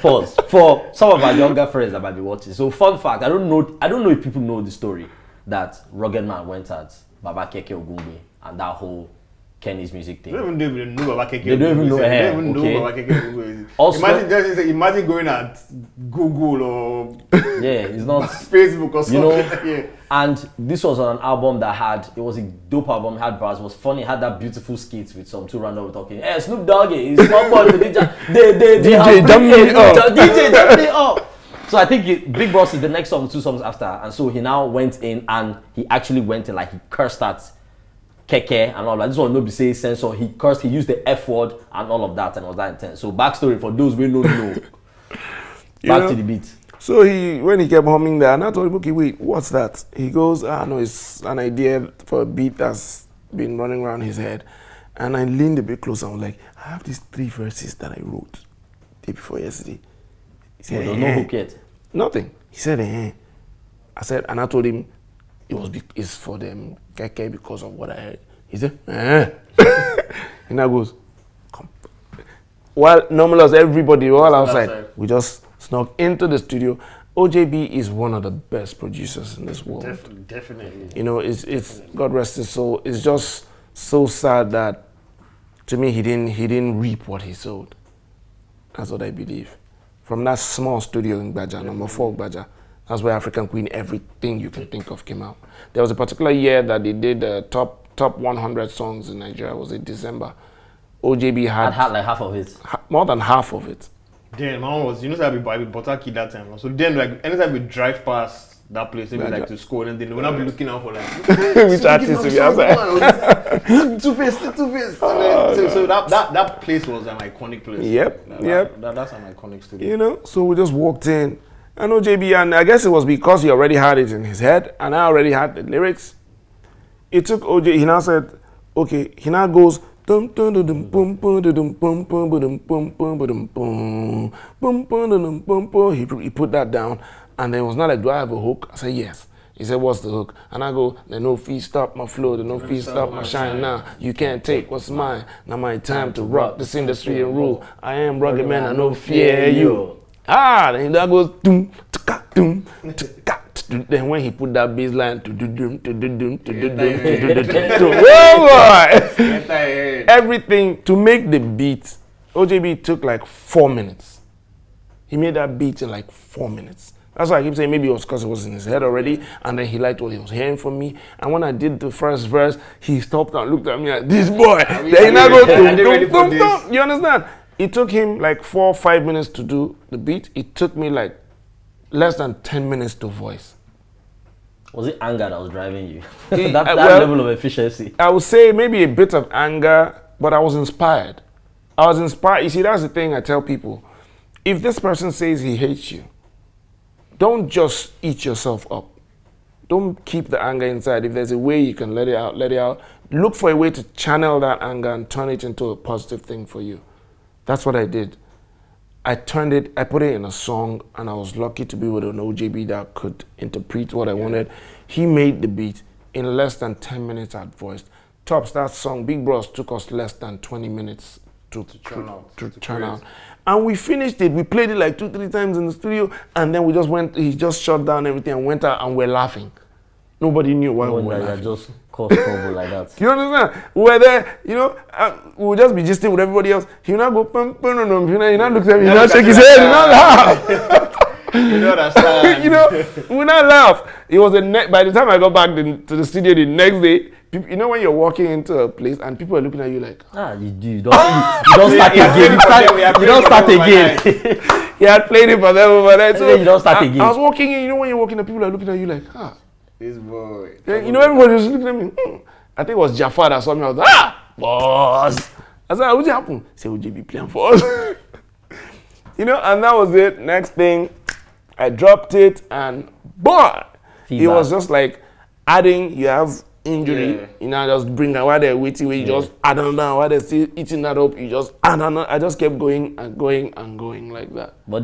For some of our younger friends that might be watching. So fun fact, I don't know if people know the story that Ruggedman went at Baba Keke Ogungbe and that whole Kenny's music thing. They don't even know Baba Keke. They don't even know. They don't even know Baba Keke. Also, imagine going at Google or it's not Facebook or something. You know, yeah. And this was on an album that it was a dope album, it had bars, it was funny, it had that beautiful skit with some 2 random talking. Hey, Snoop Doggy, it's small boy for DJ. DJ, dump me up. So I think Big Boss is the next song, 2 songs after, and so he now went in and he actually went in, like he cursed at Keke and all that. This one nobody say censor. He cursed, he used the F word and all of that, and it was that intense. So backstory for those we don't know. Back to the beat. So when he kept humming that, and I told him, okay, wait, what's that? He goes, no, it's an idea for a beat that's been running around his head. And I leaned a bit closer. I was like, I have these 3 verses that I wrote day before yesterday. He said, there's no hook yet. Nothing. He said, Ehen. I said, and I told him it's for them Keke because of what I heard. He said, Ehen. And I goes, come. While normally as everybody all outside, we just snuck into the studio. OJB is one of the best producers in this world. Definitely. You know, it's God rest his soul. It's just so sad that to me he didn't reap what he sowed. That's what I believe. From that small studio in Gbaja, number 4 Gbaja, that's where African Queen, everything you can think of came out. There was a particular year that they did the top 100 songs in Nigeria. Was it December? OJB had like half of it. More than half of it. Then my mom was, I be Botaki that time. So then, like, anytime we drive past that place, maybe like to school, and then we'll not be looking out for like which artist to be outside. Two-Face. So that place was an iconic place. Yep. That's an iconic studio. You know, so we just walked in. I know JB, and I guess it was because he already had it in his head, and I already had the lyrics. It took OJ. He now said, okay. He now goes. He put that down, and then it was not like, do I have a hook? I said, yes. He said, what's the hook? And I go, the no feet stop my flow, the no feet stop my shine now. You can't take what's mine. Now my time to rock this industry and rule. I am Ruggedman, I no fear you. Then that goes, doom, tka, doom, tka. Then when he put that bass line, everything to make the beat, OJB took like 4 minutes. He made that beat in like 4 minutes. That's why I keep saying maybe it was because it was in his head already, and then he liked what he was hearing from me. And when I did the first verse, he stopped and looked at me like, this boy. Then he now goes, you understand? It took him like 4 or 5 minutes to do the beat. It took me like less than 10 minutes to voice. Was it anger that was driving you? that level of efficiency? I would say maybe a bit of anger, but I was inspired. You see, that's the thing I tell people. If this person says he hates you, don't just eat yourself up. Don't keep the anger inside. If there's a way you can let it out, let it out. Look for a way to channel that anger and turn it into a positive thing for you. That's what I did. I put it in a song, and I was lucky to be with an OJB that could interpret what I wanted. He made the beat. In less than 10 minutes, I'd voiced. Tops, that song, Big Bros, took us less than 20 minutes to turn out. And we finished it. We played it like 2-3 times in the studio, and then he just shut down everything and went out, and we're laughing. Nobody knew why we were laughing. Just caused trouble like that. You understand? We were there, you know, we would just be gisting with everybody else. He now go, pum, pum, pum, pum, he now looks at me, he now shake his head, he now laugh. You know understand. You know, we now laugh. It was by the time I got back to the studio the next day, you know when you're walking into a place and people are looking at you like, you don't start again. You don't start again. He had played it for them over there. So you don't start again. I was walking in, you know when you're walking, the people are looking at you like, this boy. You know, everybody was looking at me. I think it was Jafar that saw me. I was like, boss. I said, what's happened? He said, would you be playing for us? You know, and that was it. Next thing, I dropped it, and boy, It was just like adding, you have injury, you know, just bring that while they're waiting, you just add on down, while they're still eating that up, you just add on. I just kept going and going and going like that. But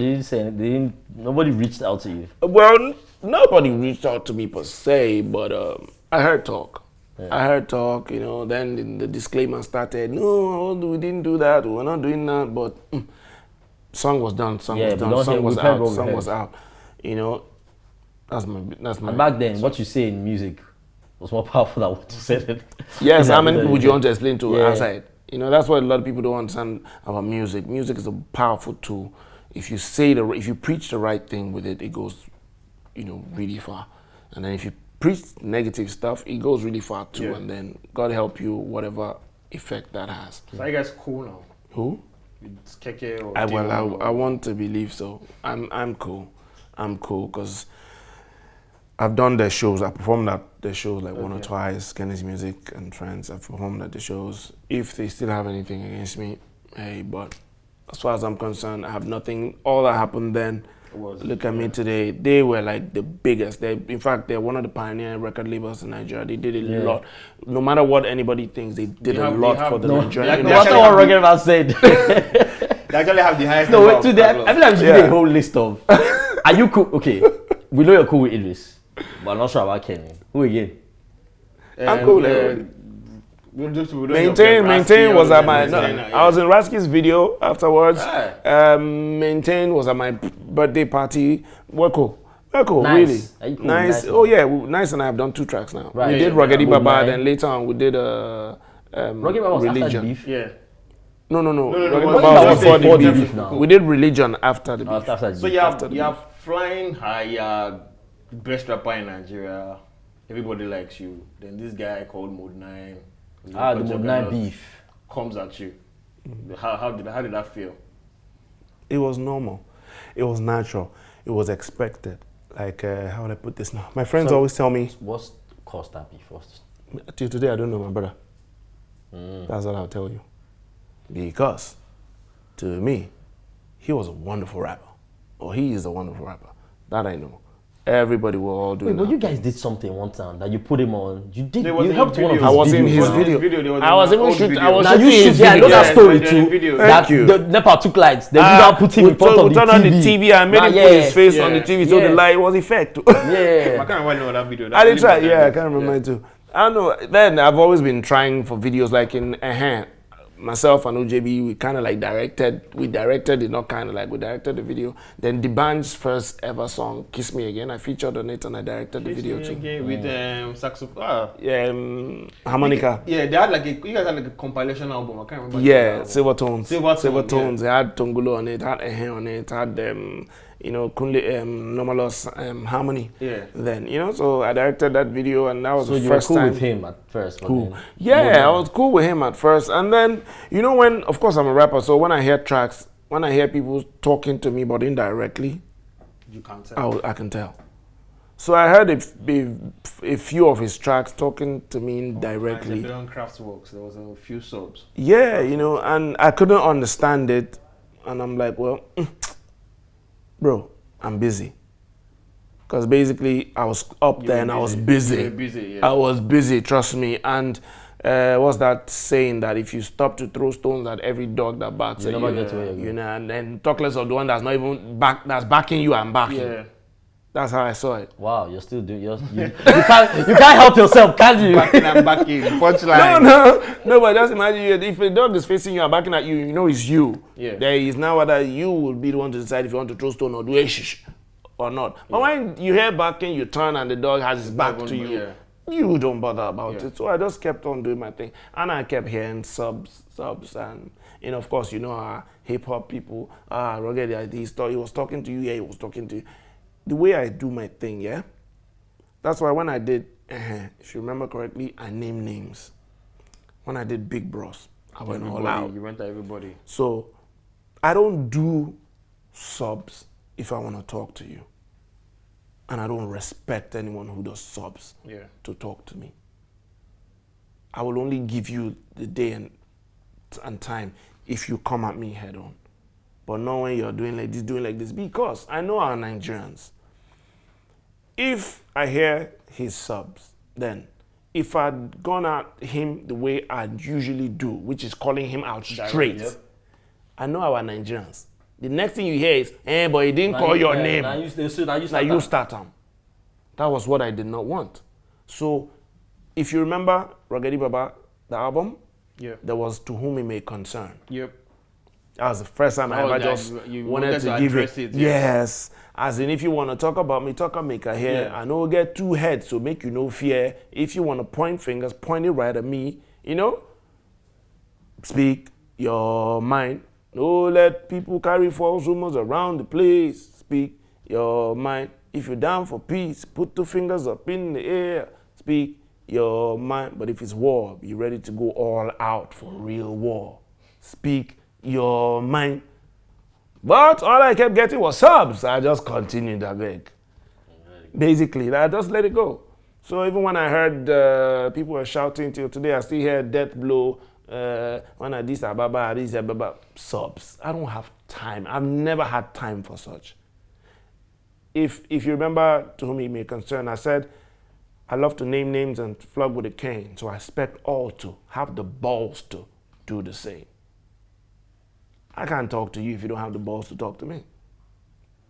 nobody reached out to you? Well, nobody reached out to me per se, but I heard talk. I heard talk, you know, then the disclaimer started, no, we didn't do that, we're not doing that, but song was done, song was out, you know, that's my. And back then, what you say in music was more powerful than what you said. Yes, how many people do you want to explain to outside? You know, that's what a lot of people don't understand about music. Music is a powerful tool. If you if you preach the right thing with it, it goes, you know, really far. And then if you preach negative stuff, it goes really far too. And then God help you, whatever effect that has. So you guys cool now? Who? It's Keke or I want to believe so. I'm cool. I'm cool because I've done their shows. I performed at the shows like one or twice, Kenny's Music and Friends. I've performed at the shows. If they still have anything against me, hey, but as far as I'm concerned, I have nothing. All that happened then, look at me today. They were like the biggest. In fact, they're one of the pioneering record labels in Nigeria. They did a lot. No matter what anybody thinks, they did a lot for the Nigerian. No matter what Ruggedman said. They actually have the highest. No, wait, today, I feel like we should do a whole list of. Are you cool? Okay, we know you're cool with Idris. But I'm not sure about Kenny. Who again? I'm cool. Maintain was at my. I was in Rasky's video afterwards. Maintain was at my birthday party. We're cool, really nice. Oh yeah, Nice and I have done 2 tracks now. Right. We did Ruggedy Baba, then later on we did Religion. Beef? Yeah. No. Ruggedy Baba was before the beef. We did Religion after the beef. So you're flying high. Best rapper in Nigeria, everybody likes you. Then this guy called Mode 9, the Mode 9 beef comes at you. How did that feel? It was normal. It was natural. It was expected. Like how would I put this now? My friends always tell me. What's caused that beef first? Till today, I don't know, my brother. That's what I'll tell you. Because to me, he was a wonderful rapper, or he is a wonderful rapper. That I know. Everybody were all doing that. But you guys did something one time that you put him on. You did. You helped one of his videos. I was in his video. I was even shooting. I was shooting his video. I know that story too. Thank you. The NEPA took lights. They did not put him in front of the TV. Turned on the TV and made him put his face on the TV so the light was effect. Yeah. I can't remember that video. I did try. Yeah, I can't remember it too. I don't know. Then I've always been trying for videos like in Ehen. Myself and OJB, we kind of like directed the video. Then the band's first ever song, Kiss Me Again, I featured on it and I directed the video too. With saxophone. Yeah, harmonica. Yeah, they had you guys had like a compilation album. I can't remember. Yeah, Silver Tones. They had Tongulo on it, had Ehen on it, had Kunle Normalos Harmony. Yeah. Then so I directed that video and that was the first time. So you were cool with him at first. Cool. Yeah, I was cool with him at first, and then when, of course, I'm a rapper, so when I hear tracks, when I hear people talking to me but indirectly, you can't tell. I can tell. So I heard a few of his tracks talking to me indirectly. On Kraftwerks, there was a few subs. Yeah, and I couldn't understand it, and I'm like, well. Bro, I'm busy. Because basically, I was up there and I was busy. You were busy, yeah. I was busy, trust me. And what's that saying that if you stop to throw stones at every dog that barks at you, and then talk less of the one that's not even that's backing you and backing. Yeah. That's how I saw it. Wow, you're still doing. You can't help yourself, can you? Backing and backing. Punchline. No. But just imagine if a dog is facing you and backing at you, it's you. Yeah. There is now whether you will be the one to decide if you want to throw stone or do a shish or not. Yeah. But when you hear backing, you turn and the dog has his back to you. Yeah. You don't bother about it. So I just kept on doing my thing, and I kept hearing subs, and of course our hip hop people. Rugged, he was talking to you. Yeah, he was talking to you. The way I do my thing, yeah? That's why when I did, if you remember correctly, I named names. When I did Big Bros, I went all out. You went to everybody. So, I don't do subs if I want to talk to you. And I don't respect anyone who does subs to talk to me. I will only give you the day and time if you come at me head on. But not when you're doing like this, because I know our Nigerians. if I hear his subs, then if I'd gone at him the way I usually do, which is calling him out straight, Yep. I know our Nigerians. The next thing you hear is, but he didn't call your name. Now you start him. That was what I did not want. So, if you remember Ruggedy Baba, the album, there was To Whom It May Concern. Yep. That was the first time I ever just wanted to give it. Yes. As in, if you want to talk about me, talk a maker here. Yeah. I know get two heads, so make you no fear. If you want to point fingers, point it right at me. You know? Speak your mind. No, let people carry false rumors around the place. Speak your mind. If you're down for peace, put two fingers up in the air. Speak your mind. But if it's war, be ready to go all out for real war. Speak your mind. But all I kept getting was subs. I just continued that beg. Basically, I just let it go. So even when I heard people were shouting till today, I still hear Death Blow. When I this Ababa, subs. I don't have time. I've never had time for such. If you remember To Whom It May Concern, I said, I love to name names and flog with a cane. So I expect all to have the balls to do the same. I can't talk to you if you don't have the balls to talk to me.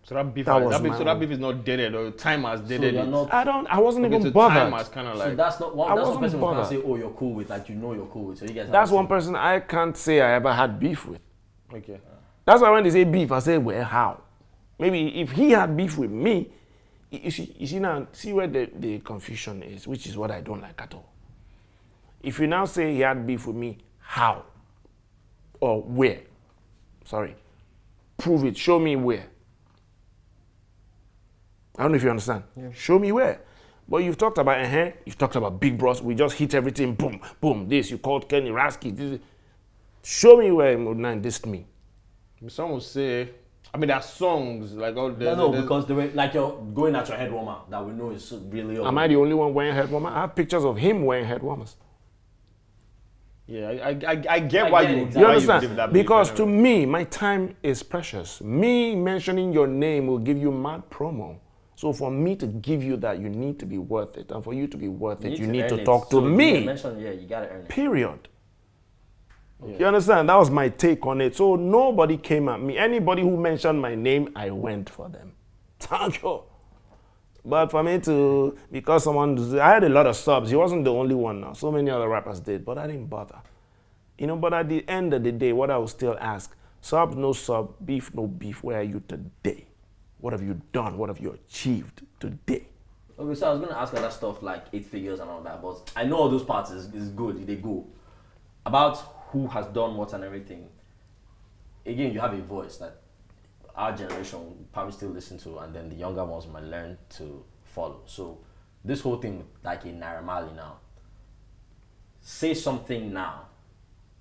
So that beef, That beef is not deaded, or time has deaded it. I wasn't even So bothered. time has kind of like. So that's not one. I That's one wasn't person who can bothered. say, "Oh, you're cool with," like you're cool with. So you guys. That's one person I can't say I ever had beef with. Okay. That's why when they say beef, I say, well, how? Maybe if he had beef with me, you see now, see where the confusion is, which is what I don't like at all. If you now say he had beef with me, how? Or where? Sorry. Prove it. Show me where. I don't know if you understand. Yeah. Show me where. But you've talked about Ehen, you've talked about Big Bros. We just hit everything. Boom, boom. This, you called Kenny Rasky. This. Show me where Mode9 dissed me. Some will say, I mean, there are songs like all the. No, because the way, like you're going at your head warmer that we know is really. Am I the only one wearing head warmer? I have pictures of him wearing head warmers. Yeah, I get why you. You understand? Because to me, my time is precious. Me mentioning your name will give you mad promo. So for me to give you that, you need to be worth it. And for you to be worth it, you need to talk to me. You gotta earn it. Period. Yeah. You understand? That was my take on it. So nobody came at me. Anybody who mentioned my name, I went for them. Thank you. But for me to, because I had a lot of subs. He wasn't the only one now. So many other rappers did, but I didn't bother. You know, but at the end of the day, what I will still ask, sub, no sub, beef, no beef, where are you today? What have you done? What have you achieved today? Okay, so I was going to ask other stuff like 8 figures and all that, but I know all those parts is good, they go. About who has done what and everything. Again, you have a voice that our generation will probably still listen to, and then the younger ones might learn to follow. So this whole thing, like in Naira Marley now, say something now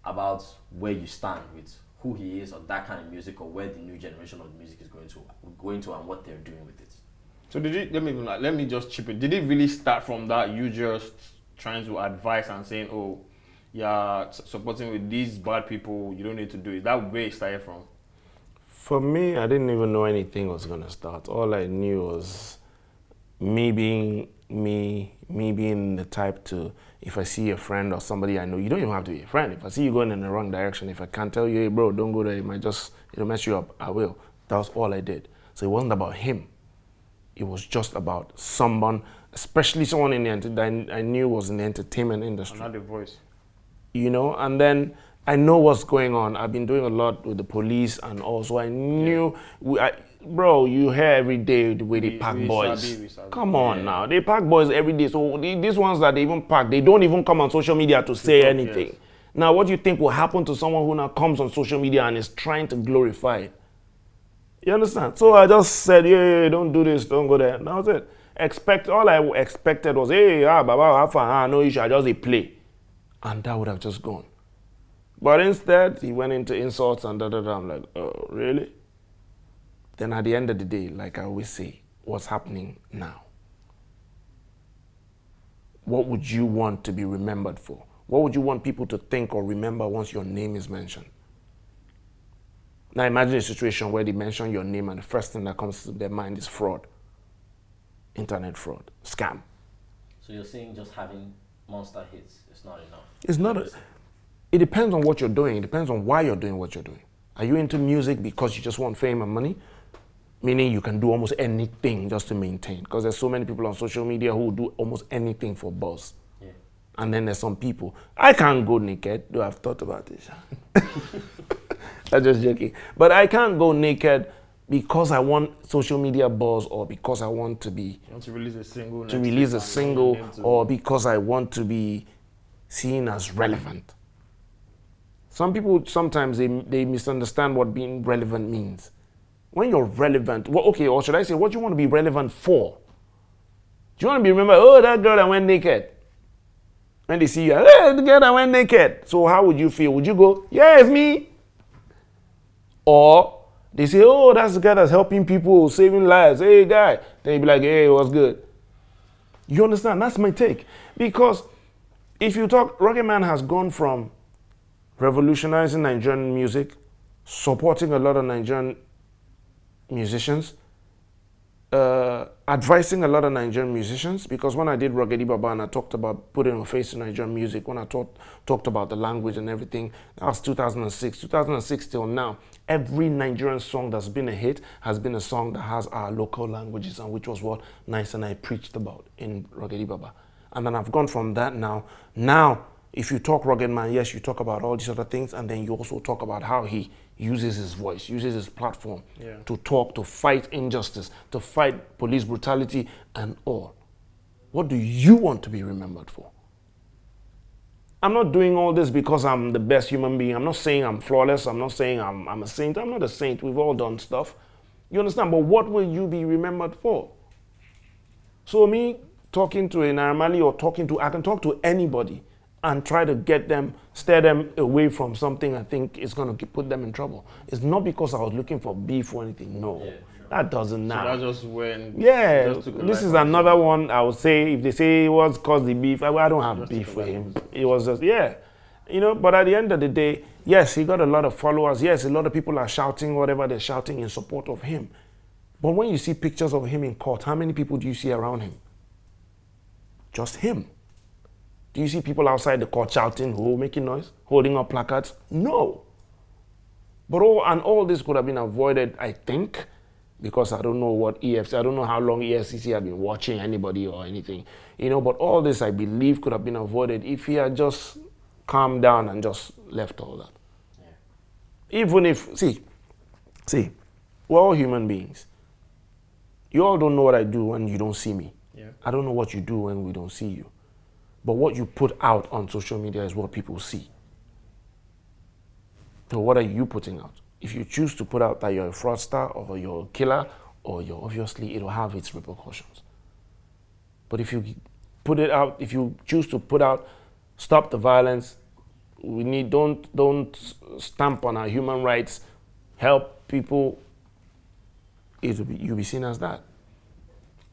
about where you stand with who he is or that kind of music, or where the new generation of music is going to and what they're doing with it. So did it, let me just chip it. Did it really start from that, you just trying to advise and saying, oh, yeah, supporting with these bad people, you don't need to do it? That where it started from? For me, I didn't even know anything was going to start. All I knew was me being the type to, if I see a friend or somebody I know, you don't even have to be a friend. If I see you going in the wrong direction, if I can't tell you, hey bro, don't go there, it might just, mess you up, I will. That was all I did. So it wasn't about him. It was just about someone, especially someone in the that I knew was in the entertainment industry. Another voice. You know, and then I know what's going on. I've been doing a lot with the police and also I knew, bro, you hear every day the way they pack boys. We sabi. Come on now, they pack boys every day. So these ones that they even pack, they don't even come on social media to say anything. Yes. Now, what do you think will happen to someone who now comes on social media and is trying to glorify it? You understand? So I just said, yeah, don't do this, don't go there. And that was it. All I expected was, hey, baba, have fun, no issue, I just a play. And that would have just gone. But instead, he went into insults and da-da-da. I'm like, oh, really? Then at the end of the day, like I always say, what's happening now? What would you want to be remembered for? What would you want people to think or remember once your name is mentioned? Now imagine a situation where they mention your name and the first thing that comes to their mind is fraud. internet fraud, scam. So you're saying just having monster hits is not enough? It's not. It depends on what you're doing. It depends on why you're doing what you're doing. Are you into music because you just want fame and money? Meaning you can do almost anything just to maintain. Because there's so many people on social media who do almost anything for buzz. Yeah. And then there's some people. I can't go naked, though I've thought about this. I'm just joking. But I can't go naked because I want social media buzz, or because I want to be... You want to release a single. Or because I want to be seen as relevant. Some people, sometimes they misunderstand what being relevant means. When you're relevant, well, okay, or should I say, what do you want to be relevant for? Do you want to be remembered, oh, that girl that went naked? When they see you, hey, the girl that went naked. So how would you feel? Would you go, yeah, it's me? Or they say, oh, that's the guy that's helping people, saving lives. Hey, guy. Then you be like, hey, what's good? You understand? That's my take. Because if you talk, Ruggedman has gone from revolutionizing Nigerian music, supporting a lot of Nigerian musicians, advising a lot of Nigerian musicians, because when I did Ruggedman and I talked about putting a face to Nigerian music, when I talked about the language and everything, that was 2006. 2006 till now, every Nigerian song that's been a hit has been a song that has our local languages, and which was what Nice and I preached about in Ruggedman. And then I've gone from that now. Now, if you talk Ruggedman, yes, you talk about all these other things, and then you also talk about how he uses his voice, uses his platform to talk, to fight injustice, to fight police brutality and all. What do you want to be remembered for? I'm not doing all this because I'm the best human being. I'm not saying I'm flawless. I'm not saying I'm a saint. I'm not a saint. We've all done stuff. You understand? But what will you be remembered for? So me talking to a Naira Marley, or I can talk to anybody and try to get them, steer them away from something I think is going to put them in trouble. It's not because I was looking for beef or anything. No, that doesn't matter. So that just when... Yeah, this is another one I would say, if they say what's caused the beef, I don't have beef with him. It was just, but at the end of the day, yes, he got a lot of followers. Yes, a lot of people are shouting whatever they're shouting in support of him. But when you see pictures of him in court, how many people do you see around him? Just him. Do you see people outside the court shouting, making noise, holding up placards? No. But all this could have been avoided, I think, because I don't know what I don't know how long EFCC had been watching anybody or anything, but all this, I believe, could have been avoided if he had just calmed down and just left all that. Yeah. Even if, see, we're all human beings. You all don't know what I do when you don't see me. Yeah. I don't know what you do when we don't see you. But what you put out on social media is what people see. So what are you putting out? If you choose to put out that you're a fraudster or you're a killer, or you're obviously, it'll have its repercussions. But if you put it out, if you choose to put out, stop the violence, don't stamp on our human rights, help people, you'll be seen as that.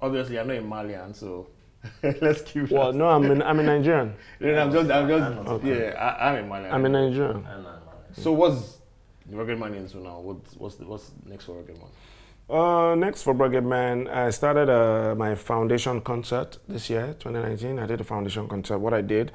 Obviously, I'm not a Malian, so let's keep. Well, no, I'm a Nigerian. I'm just. Okay. I'm a Malian. I'm a Nigerian. So what's Ruggedman into now? What's next for Ruggedman? Next for Ruggedman, I started my foundation concert this year, 2019. I did a foundation concert. What I did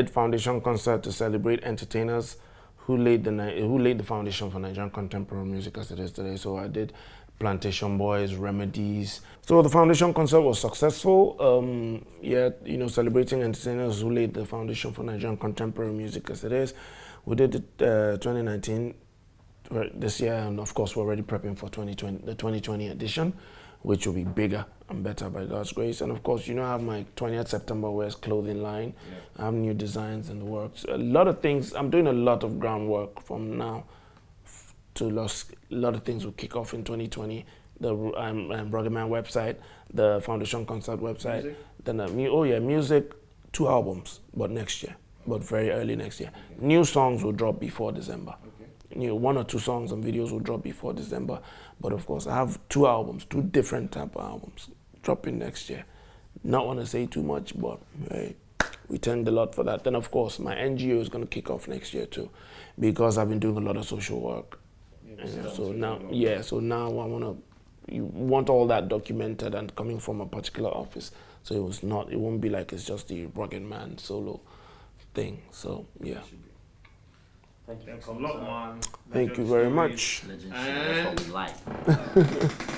foundation concert to celebrate entertainers who laid the foundation for Nigerian contemporary music as it is today. So I did Plantation Boys, Remedies. So the foundation concert was successful. Celebrating entertainers who laid the foundation for Nigerian contemporary music as it is. We did it 2019 this year, and of course we're already prepping for the 2020 edition, which will be bigger and better by God's grace. And of course, I have my 20th September Wears clothing line. I have new designs in the works. A lot of things. I'm doing a lot of groundwork from now to a lot of things will kick off in 2020. The Ruggedman website, the Foundation Concert website. Music? Then music, 2 albums, but next year, but very early next year. Okay. New songs will drop before December. Okay. 1 or 2 songs and videos will drop before December. But of course, I have 2 albums, 2 different type of albums dropping next year. Not want to say too much, but hey, we thank the Lord for that. Then of course, my NGO is going to kick off next year too, because I've been doing a lot of social work. So now I want to you want all that documented and coming from a particular office. So it won't be like it's just the Ruggedman solo thing. So yeah. Thank you. Thanks a lot, man. Thank you very much. Legend shit. That's what we like.